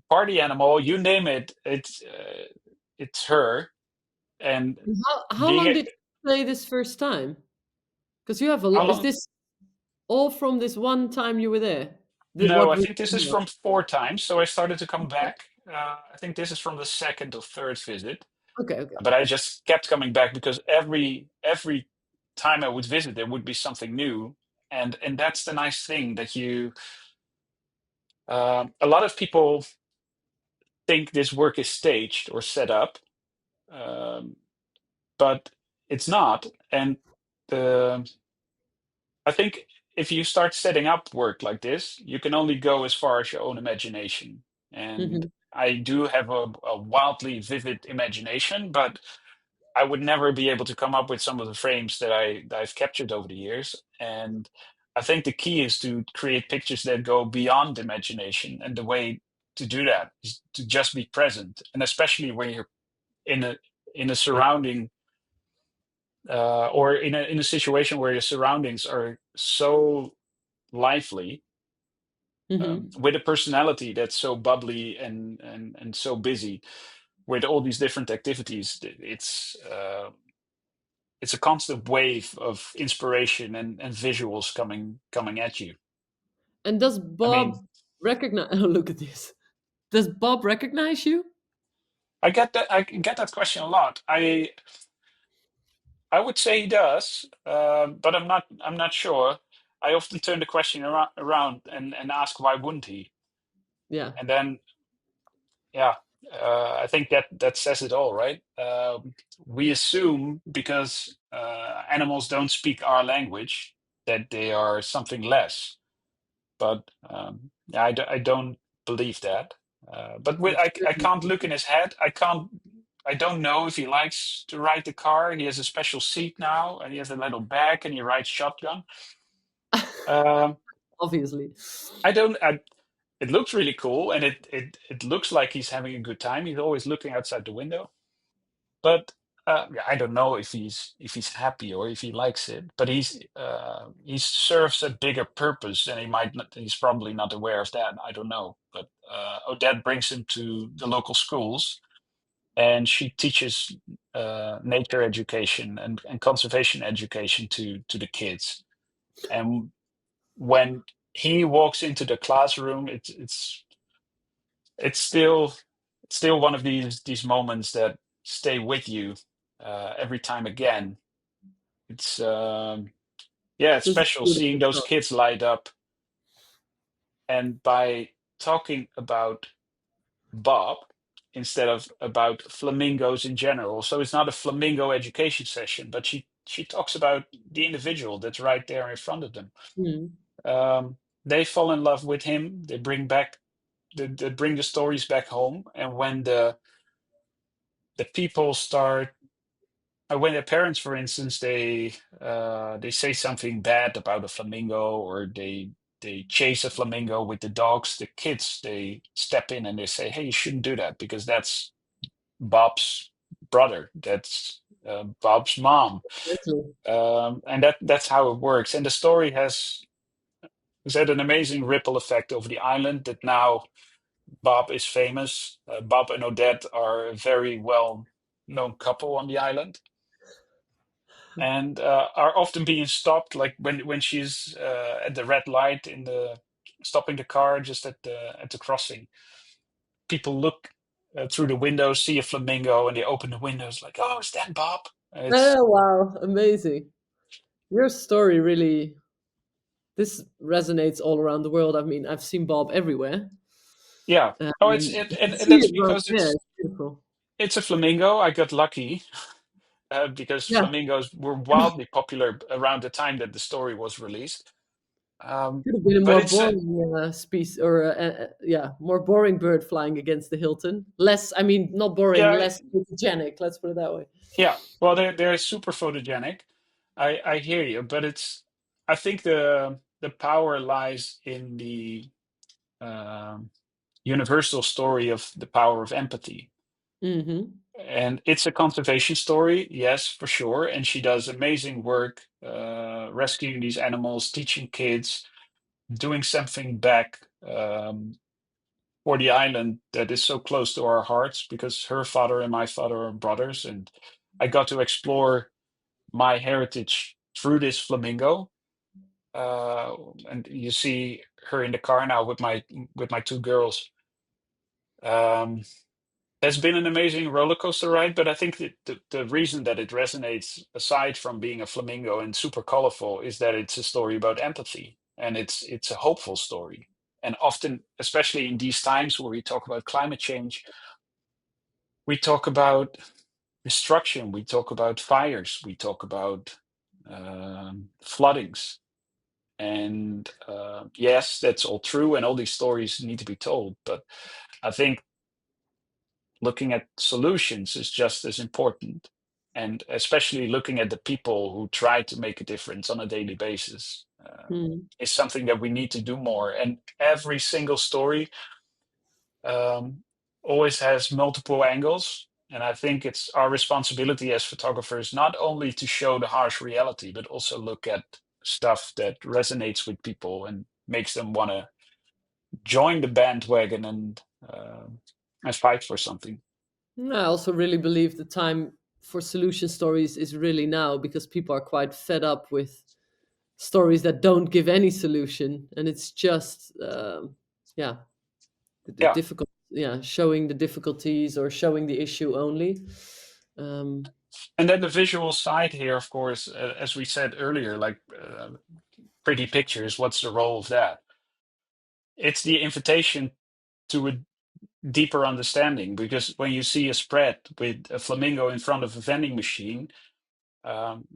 party animal, you name it, it's her. And How being long a, did you play this first time? Because you have a how lot. Is long? this all from this one time you were there? No, What I we think this is know? from 4 times. So I started to come back. I think this is from the second or third visit, Okay, okay. but I just kept coming back because every time I would visit, there would be something new, and that's the nice thing that you. A lot of people think this work is staged or set up, um, but it's not. And the I think if you start setting up work like this, you can only go as far as your own imagination. And Hmm. I do have a wildly vivid imagination, but I would never be able to come up with some of the frames that I've captured over the years. And I think the key is to create pictures that go beyond imagination. And the way to do that is to just be present. And especially when you're in a surrounding or in a situation where your surroundings are so lively, Hmm. with a personality that's so bubbly and so busy with all these different activities. It's a constant wave of inspiration and visuals coming at you. And does I mean, Bob recognize? Oh, look at this. Does Bob recognize you? I get that question a lot. I would say he does, but I'm not sure. I often turn the question around and ask why wouldn't he? Yeah. And then yeah, I think that says it all, right? We assume because animals don't speak our language that they are something less, but yeah, I don't believe that. But I can't look in his head. I don't know if he likes to ride the car. He has a special seat now, and he has a little bag, and he rides shotgun. Um, Obviously. I don't. It looks really cool, and it looks like he's having a good time. He's always looking outside the window. But yeah, I don't know if he's happy or if he likes it. But he serves a bigger purpose, and he's probably not aware of that. I don't know. But Odette brings him to the local schools, and she teaches nature education and conservation education to the kids. And when he walks into the classroom, it's still one of these moments that stay with you every time again. It's yeah, it's This is special seeing beautiful those stuff. kids light up, and by talking about Bob instead of about flamingos in general. So it's not a flamingo education session, but she talks about the individual that's right there in front of them. Mm. They fall in love with him. They bring the stories back home, and when the people start when their parents, for instance, they say something bad about a flamingo, or they chase a flamingo with the dogs, the kids they step in and they say, "Hey, you shouldn't do that because that's Bob's brother. That's Bob's mom." Exactly. And that's how it works. And the story has It's had an amazing ripple effect over the island that now Bob is famous. Bob and Odette are a very well known couple on the island, and are often being stopped, like when she's at the red light in the stopping the car just at the crossing. People look through the window, see a flamingo, and they open the windows like, "Oh, is that Bob?" And it's Oh, wow, amazing. Your story really, this resonates all around the world. I mean, I've seen Bob everywhere. yeah. Oh, it's You can and see that's it right because there. it's It's beautiful. it's a flamingo. I got lucky because Yeah, flamingos were wildly popular around the time that the story was released. could have been a But more it's boring species, or yeah, more boring bird flying against the Hilton. Less, I mean, not boring, yeah, less photogenic. Let's put it that way. yeah. Well, they're super photogenic. I hear you, but it's I think the power lies in the um, universal story of the power of empathy. Hmm. And it's a conservation story, yes, for sure. And she does amazing work rescuing these animals, teaching kids, doing something back for the island that is so close to our hearts because her father and my father are brothers. And I got to explore my heritage through this flamingo. Uh, and you see her in the car now with my two girls. Um, It's been an amazing roller coaster ride, but I think that the reason that it resonates, aside from being a flamingo and super colorful, is that it's a story about empathy, and it's a hopeful story. And often, especially in these times where we talk about climate change, we talk about destruction, we talk about fires, we talk about floodings. And yes, that's all true, and all these stories need to be told. But I think looking at solutions is just as important. And especially looking at the people who try to make a difference on a daily basis is something that we need to do more. And every single story um, always has multiple angles. And I think it's our responsibility as photographers not only to show the harsh reality, but also look at stuff that resonates with people and makes them want to join the bandwagon and fight for something. I also really believe the time for solution stories is really now, because people are quite fed up with stories that don't give any solution, and it's just yeah, the Yeah. difficult, yeah, showing the difficulties or showing the issue only. um, And then the visual side here, of course, as we said earlier, like pretty pictures, what's the role of that? It's the invitation to a deeper understanding because when you see a spread with a flamingo in front of a vending machine, um,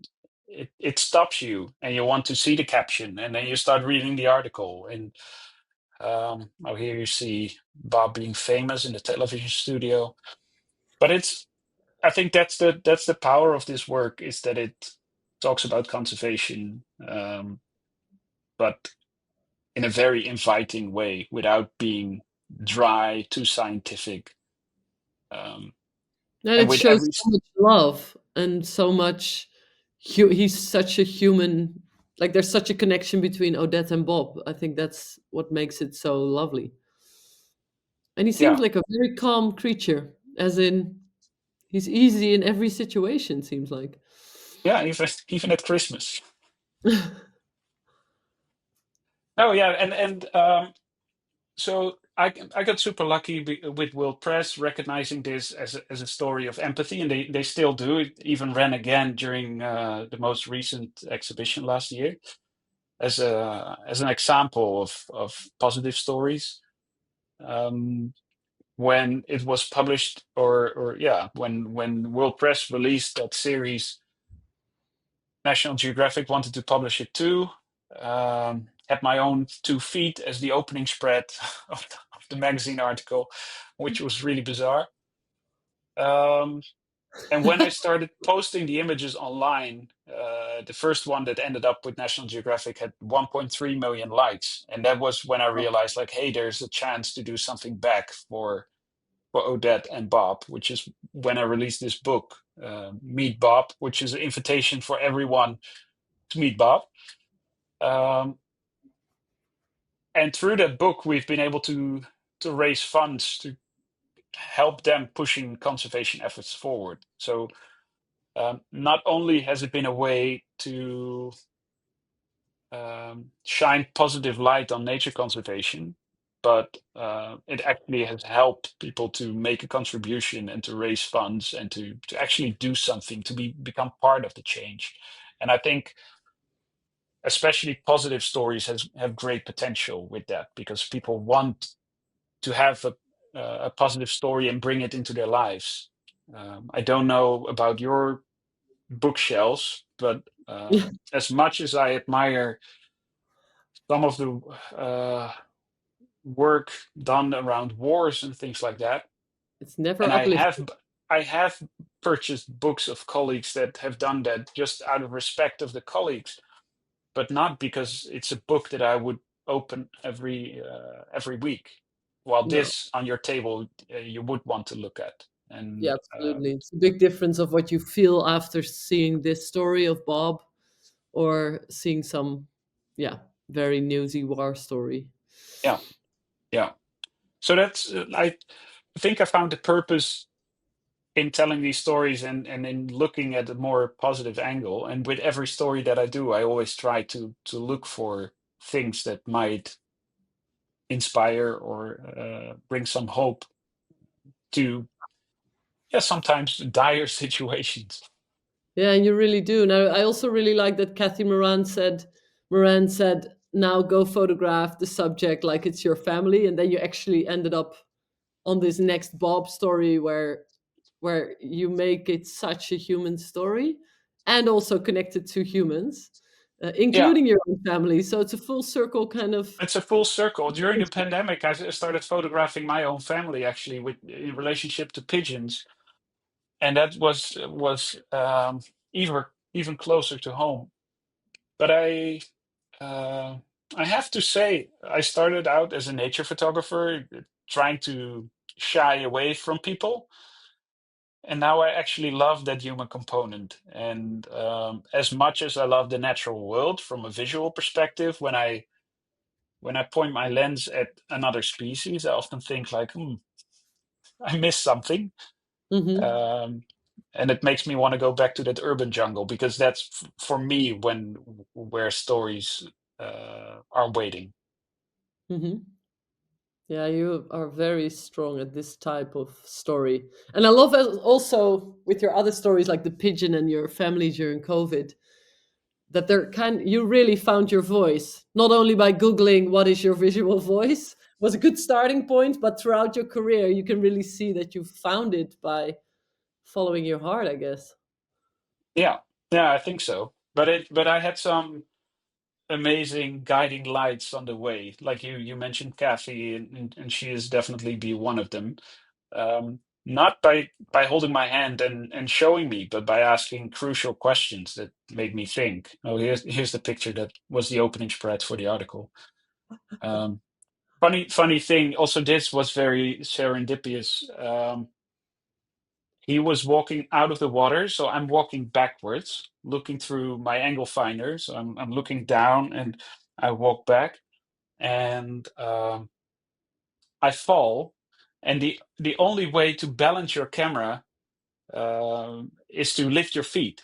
it stops you and you want to see the caption and then you start reading the article. And oh, here you see Bob being famous in the television studio. But I think that's the power of this work is that it talks about conservation, but in a very inviting way without being dry, too scientific. Um, and and it with shows every so much love and so much he's such a human, like there's such a connection between Odette and Bob. I think that's what makes it so lovely. And he seems yeah, like a very calm creature, as in he's easy in every situation, seems like. yeah, even at Christmas. Oh yeah, and so I got super lucky with World Press recognizing this as a story of empathy, and they still do. It even ran again during the most recent exhibition last year as an example of positive stories. Um, when it was published, or yeah, when World Press released that series, National Geographic wanted to publish it too. Had my own 2 feet as the opening spread of the magazine article, which was really bizarre. Um, and when I started posting the images online, the first one that ended up with National Geographic had 1.3 million likes, and that was when I realized, like, hey, there's a chance to do something back for Odette and Bob, which is when I released this book, Meet Bob, which is an invitation for everyone to meet Bob. Um, and through that book, we've been able to raise funds to help them pushing conservation efforts forward. So not only has it been a way to shine positive light on nature conservation, but it actually has helped people to make a contribution and to raise funds and to actually do something to become part of the change. And I think especially positive stories have great potential with that because people want to have a positive story and bring it into their lives. I don't know about your bookshelves, but as much as I admire some of the work done around wars and things like that, It's never and uplifting. I have purchased books of colleagues that have done that just out of respect of the colleagues, but not because it's a book that I would open every week. While No. this on your table, you would want to look at, Yeah, and absolutely. It's a big difference of what you feel after seeing this story of Bob or seeing some, yeah, very newsy war story. yeah, yeah. So that's I think I found the purpose in telling these stories and in looking at a more positive angle. And with every story that I do, I always try to look for things that might inspire or bring some hope to, yeah, sometimes dire situations. Yeah, and you really do. And I also really like that Kathy Moran said, now go photograph the subject like it's your family. And then you actually ended up on this next Bob story where you make it such a human story and also connected to humans, Yeah, including your own family. So it's a full circle kind of. it's a full circle. During the pandemic, I started photographing my own family actually with in relationship to pigeons, and that was even closer to home. But uh, I have to say, I started out as a nature photographer, trying to shy away from people, and now I actually love that human component. And as much as I love the natural world from a visual perspective, when I point my lens at another species, I often think like, I missed something. Mhm. Um, and it makes me want to go back to that urban jungle because that's for me when where stories are waiting. Mhm. Yeah, you are very strong at this type of story. And I love also with your other stories like the pigeon and your family during COVID that you really found your voice, not only by Googling what is your visual voice was a good starting point, but throughout your career you can really see that you found it by following your heart, I guess. Yeah, yeah, I think so. But I had some amazing guiding lights on the way. Like you mentioned Kathy, and she is definitely be one of them. Not by holding my hand and showing me, but by asking crucial questions that made me think. Oh, here's the picture that was the opening spread for the article. Um, funny thing. Also, this was very serendipitous. He was walking out of the water, so I'm walking backwards, looking through my angle finder. So I'm looking down, and I walk back, and I fall. And the only way to balance your camera is to lift your feet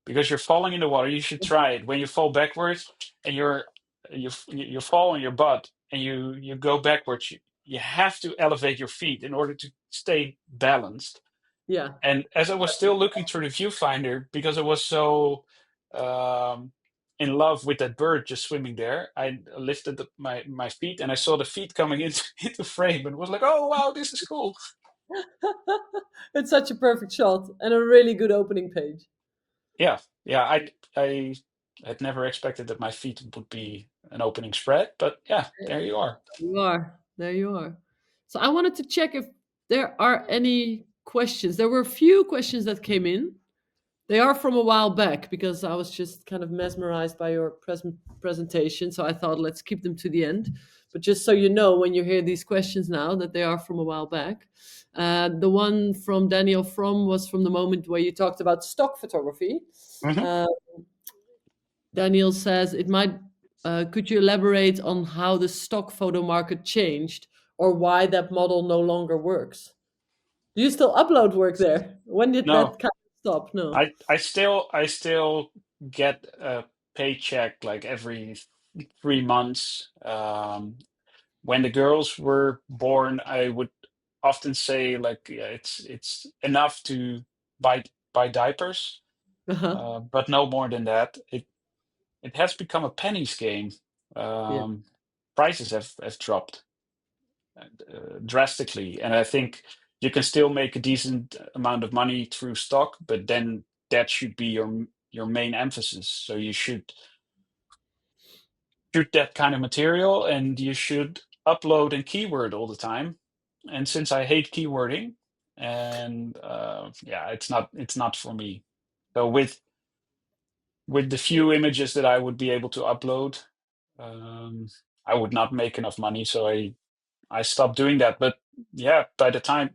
because you're falling in the water. You should try it when you fall backwards and you fall on your butt and you go backwards. You have to elevate your feet in order to stay balanced. Yeah. And as I was still looking through the viewfinder, because I was so um, in love with that bird just swimming there, I lifted my feet and I saw the feet coming into, into frame and was like, oh, wow, this is cool. It's such a perfect shot and a really good opening page. Yeah, yeah. I had never expected that my feet would be an opening spread, but yeah, there you are. You are. There you are. So I wanted to check if there are any questions. There were a few questions that came in. They are from a while back because I was just kind of mesmerized by your presentation. So I thought let's keep them to the end. But just so you know, when you hear these questions now, that they are from a while back. The one from Daniel From was from the moment where you talked about stock photography. Hmm. Uh, Daniel says it might Could you elaborate on how the stock photo market changed or why that model no longer works? Do you still upload work there? When did No, that kind of stop? No. I still get a paycheck like every 3 months. When the girls were born, I would often say like, yeah, it's enough to buy diapers, Uh-huh. but no more than that. It has become a pennies game. Yeah. Um, Prices have dropped drastically, and I think you can still make a decent amount of money through stock, but then that should be your main emphasis. So you should shoot that kind of material, and you should upload and keyword all the time. And since I hate keywording, and yeah, it's not for me. So with the few images that I would be able to upload, um, I would not make enough money, so I stopped doing that. But yeah, by the time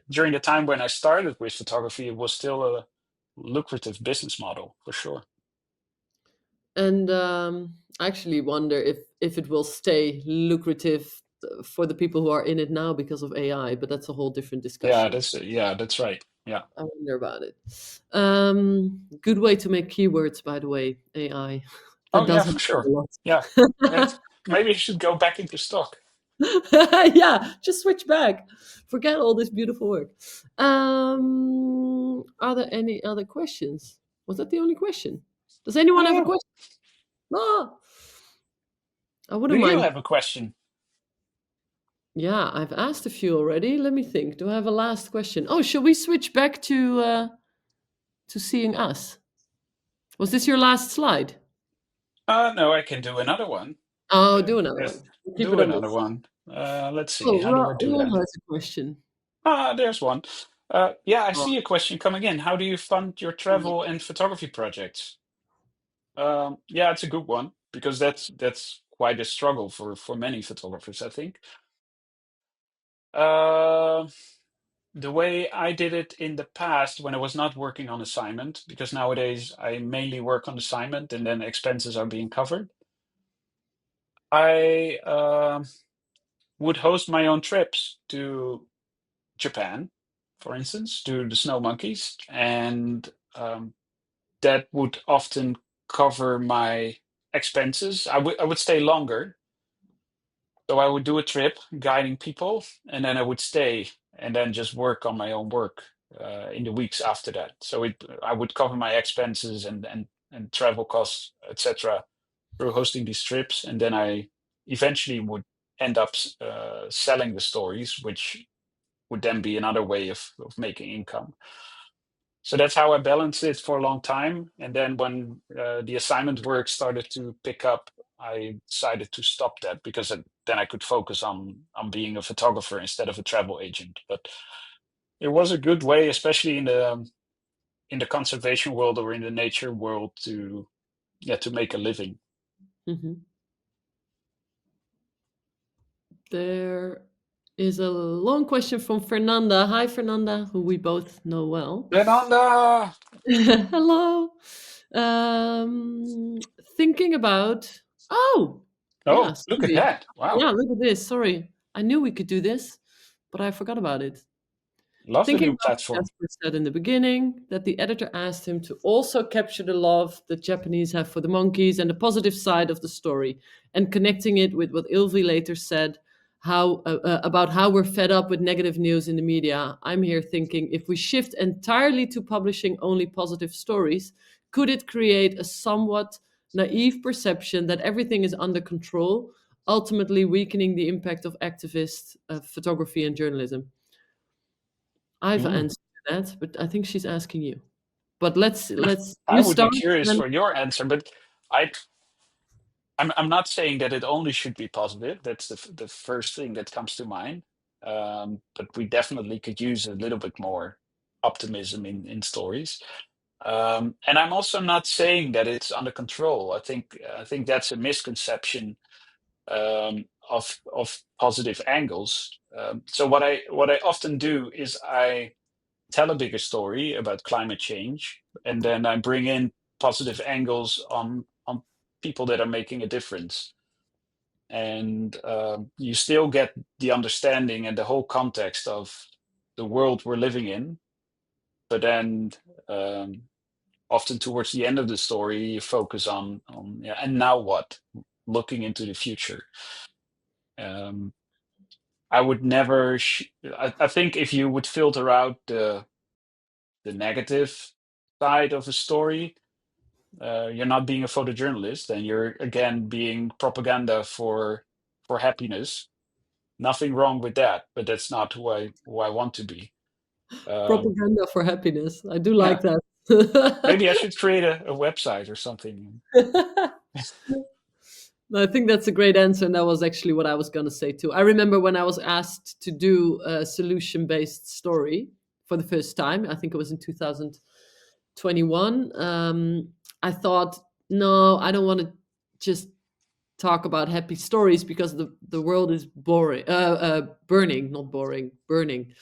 during the time when I started with photography, it was still a lucrative business model for sure. And I actually wonder if it will stay lucrative for the people who are in it now because of AI, but that's a whole different Yeah, discussion. that's right. Yeah. I wonder about it. Good way to make keywords, by the way, AI. Oh That yeah, does for happen a sure. lot. Yeah. That's, maybe you should go back into stock. Yeah, just switch back. Forget all this beautiful work. Are there any other questions? Was that the only question? Does anyone have a Oh, question? Ah, I do wouldn't you mind. have a question? Yeah, I've asked a few already. Let me think. Do I have a last question? Oh, shall we switch back to seeing us? Was this your last slide? No, I can do another one. Oh, do another Yes, one. We'll keep do it on another this. one. Let's see. Oh, How do I do Ron that? has a question. Ah, there's one. Yeah, I Oh, see a question coming in. How do you fund your travel and photography projects? Yeah, it's a good one because that's quite a struggle for many photographers, I think. Uh, the way I did it in the past when I was not working on assignment, because nowadays I mainly work on assignment and then expenses are being covered. I would host my own trips to Japan, for instance, to the snow monkeys, and that would often cover my expenses. I would stay longer, so I would do a trip guiding people, and then I would stay and then just work on my own work in the weeks after that. So I would cover my expenses and travel costs, etc., through hosting these trips, and then I eventually would end up selling the stories, which would then be another way of making income. So that's how I balanced it for a long time. And then when the assignment work started to pick up, I decided to stop that because then I could focus on being a photographer instead of a travel agent. But it was a good way, especially in the conservation world or in the nature world, to yeah, to make a living. mhm. There is a long question from Fernanda. Hi, Fernanda, who we both know well. Fernanda! Hello. Um, Thinking about. Oh, yeah, Oh, look at sorry. that! Wow, Yeah, look at this. Sorry. I knew we could do this, but I forgot about it. love the Thinking new about what platform. Jasper said in the beginning, that the editor asked him to also capture the love the Japanese have for the monkeys and the positive side of the story, and connecting it with what Ilvi later said about how we're fed up with negative news in the media. I'm here thinking if we shift entirely to publishing only positive stories, could it create a somewhat naive perception that everything is under control, ultimately weakening the impact of activist photography and journalism? I've Mm. answered that, but I think she's asking you. But let's I you would be start curious and for your answer, but I I'm not saying that it only should be positive. That's the first thing that comes to mind. But we definitely could use a little bit more optimism in stories. And I'm also not saying that it's under control. I think that's a misconception of positive angles. So what I often do is I tell a bigger story about climate change, and then I bring in positive angles on people that are making a difference. And you still get the understanding and the whole context of the world we're living in. But then um, often towards the end of the story, you focus on yeah, and now what? Looking into the future. Um, I would never. I think if you would filter out the negative side of a story, you're not being a photojournalist, and you're again being propaganda for happiness. Nothing wrong with that, but that's not who I want to be. Um, Propaganda for happiness. I do yeah, like that. maybe I should create a website or something. No, I think that's a great answer, and that was actually what I was going to say too. I remember when I was asked to do a solution-based story for the first time. I think it was in 2021. I thought, no, I don't want to just talk about happy stories because the world is boring, burning, not boring, burning.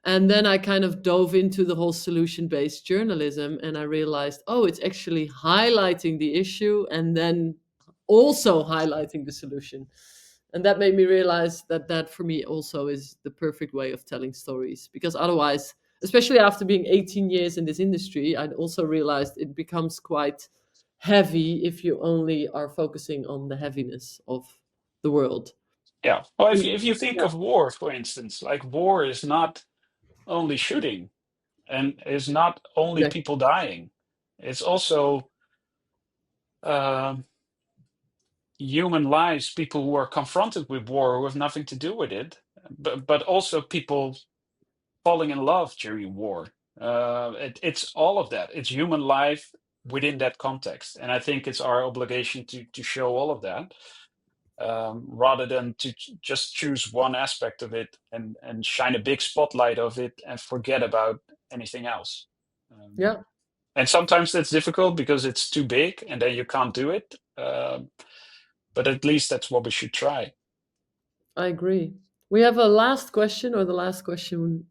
And then I kind of dove into the whole solution based journalism and I realized, oh, it's actually highlighting the issue and then also highlighting the solution. And that made me realize that that for me also is the perfect way of telling stories because otherwise, especially after being 18 years in this industry, I also realized it becomes quite heavy if you only are focusing on the heaviness of the world. Yeah. Well, if you think Yeah, of war, for instance, like war is not only shooting and is not only exactly. people dying. It's also um human lives, people who are confronted with war who have nothing to do with it, but also people falling in love during war. It's all of that. It's human life within that context, and I think it's our obligation to show all of that, rather than to just choose one aspect of it and shine a big spotlight of it and forget about anything else. Yeah, And sometimes that's difficult because it's too big, and then you can't do it. But at least that's what we should try. I agree. We have a last question, or the last question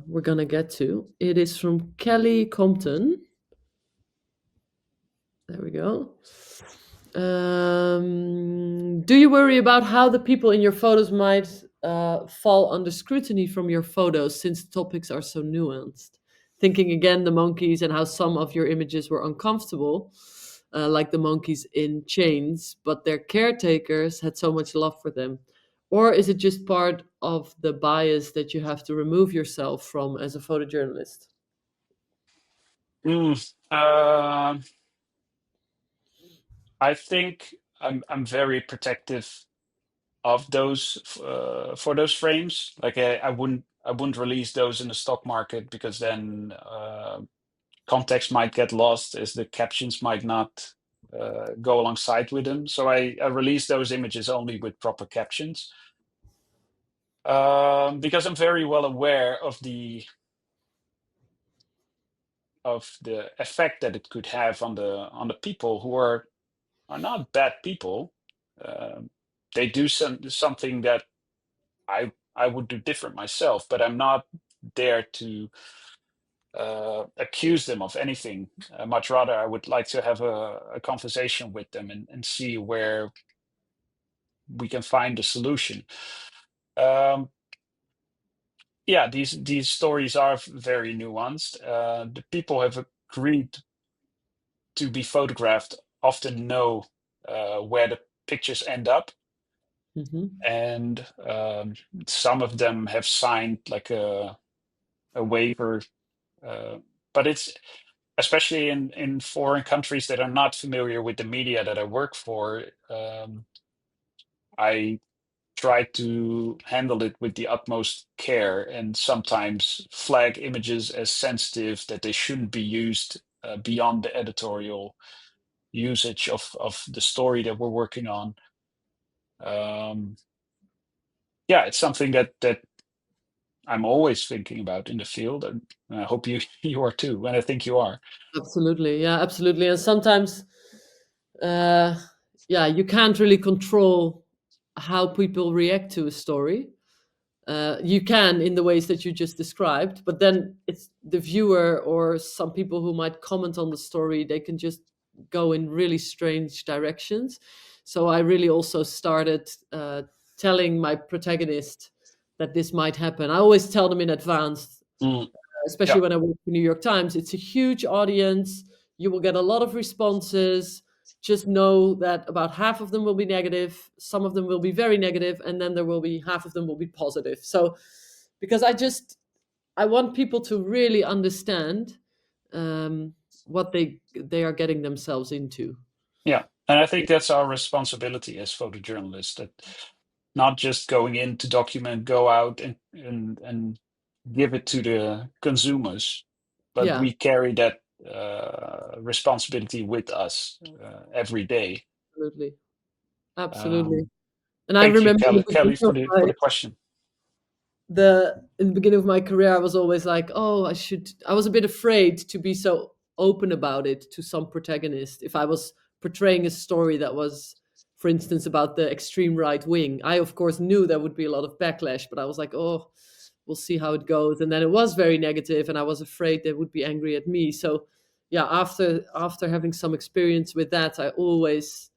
we're going to get to. It is from Kelly Compton. There we go. Do you worry about how the people in your photos might fall under scrutiny from your photos since topics are so nuanced? Thinking again the monkeys and how some of your images were uncomfortable, like the monkeys in chains, but their caretakers had so much love for them. Or is it just part of the bias that you have to remove yourself from as a photojournalist? Mm, I think I'm very protective of those for those frames. Like I wouldn't release those in the stock market because then context might get lost as the captions might not go alongside with them. So I release those images only with proper captions, because I'm very well aware of the effect that it could have on the people who are not bad people. Um, they do something that I would do different myself, but I'm not there to accuse them of anything. Much rather, I would like to have a conversation with them and see where we can find a solution. Um, yeah, these stories are very nuanced. The people have agreed to be photographed often know where the pictures end up, Hmm. and some of them have signed like a waiver. Uh, but it's especially in foreign countries that are not familiar with the media that I work for. I try to handle it with the utmost care and sometimes flag images as sensitive that they shouldn't be used beyond the editorial usage of the story that we're working on. Um, yeah, it's something that I'm always thinking about in the field, and I hope you you are too, and I think you are. Absolutely, yeah, absolutely. And sometimes, uh, yeah, you can't really control how people react to a story. You can in the ways that you just described, but then it's the viewer or some people who might comment on the story. They can just go in really strange directions. So I really also started telling my protagonist that this might happen. I always tell them in advance, Mm. especially Yeah. when I work for New York Times. It's a huge audience. You will get a lot of responses. Just know that about half of them will be negative, some of them will be very negative, and then there will be half of them will be positive. So, because I want people to really understand what they are getting themselves into. Yeah. And I think that's our responsibility as photojournalists, that not just going in to document, go out and give it to the consumers, but Yeah, we carry that responsibility with us every day. absolutely, absolutely. Um, And I Thank you, remember in the Kelly, beginning of for my the question. in the beginning of my career, I was always like, oh, I was a bit afraid to be so open about it to some protagonist. If I was portraying a story that was, for instance, about the extreme right wing, I of course knew there would be a lot of backlash, but I was like, oh, we'll see how it goes. And then it was very negative, and I was afraid they would be angry at me. So yeah, after having some experience with that, I always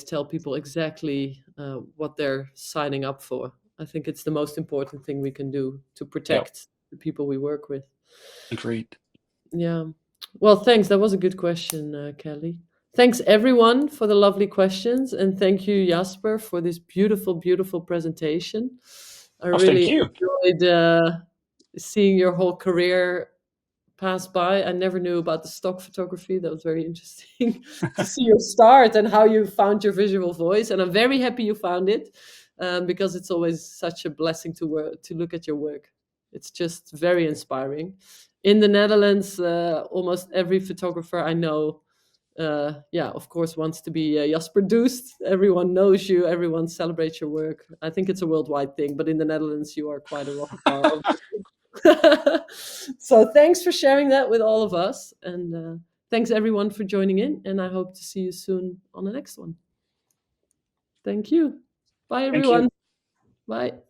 tell people exactly what they're signing up for. I think it's the most important thing we can do to Yeah, protect the people we work with. agreed. Yeah. Well, thanks. That was a good question, Kelly. Thanks everyone for the lovely questions, and thank you, Jasper, for this beautiful, beautiful presentation. I Oh, thank really you. enjoyed seeing your whole career passed by. I never knew about the stock photography. That was very interesting to see your start and how you found your visual voice. And I'm very happy you found it, because it's always such a blessing to look at your work. It's just very inspiring. In the Netherlands, almost every photographer I know, yeah, of course, wants to be Jasper Doest. Everyone knows you. Everyone celebrates your work. I think it's a worldwide thing, but in the Netherlands, you are quite a rock star. So thanks for sharing that with all of us. And thanks everyone for joining in. And I hope to see you soon on the next one. Thank you. Bye, Thank you. everyone. Bye.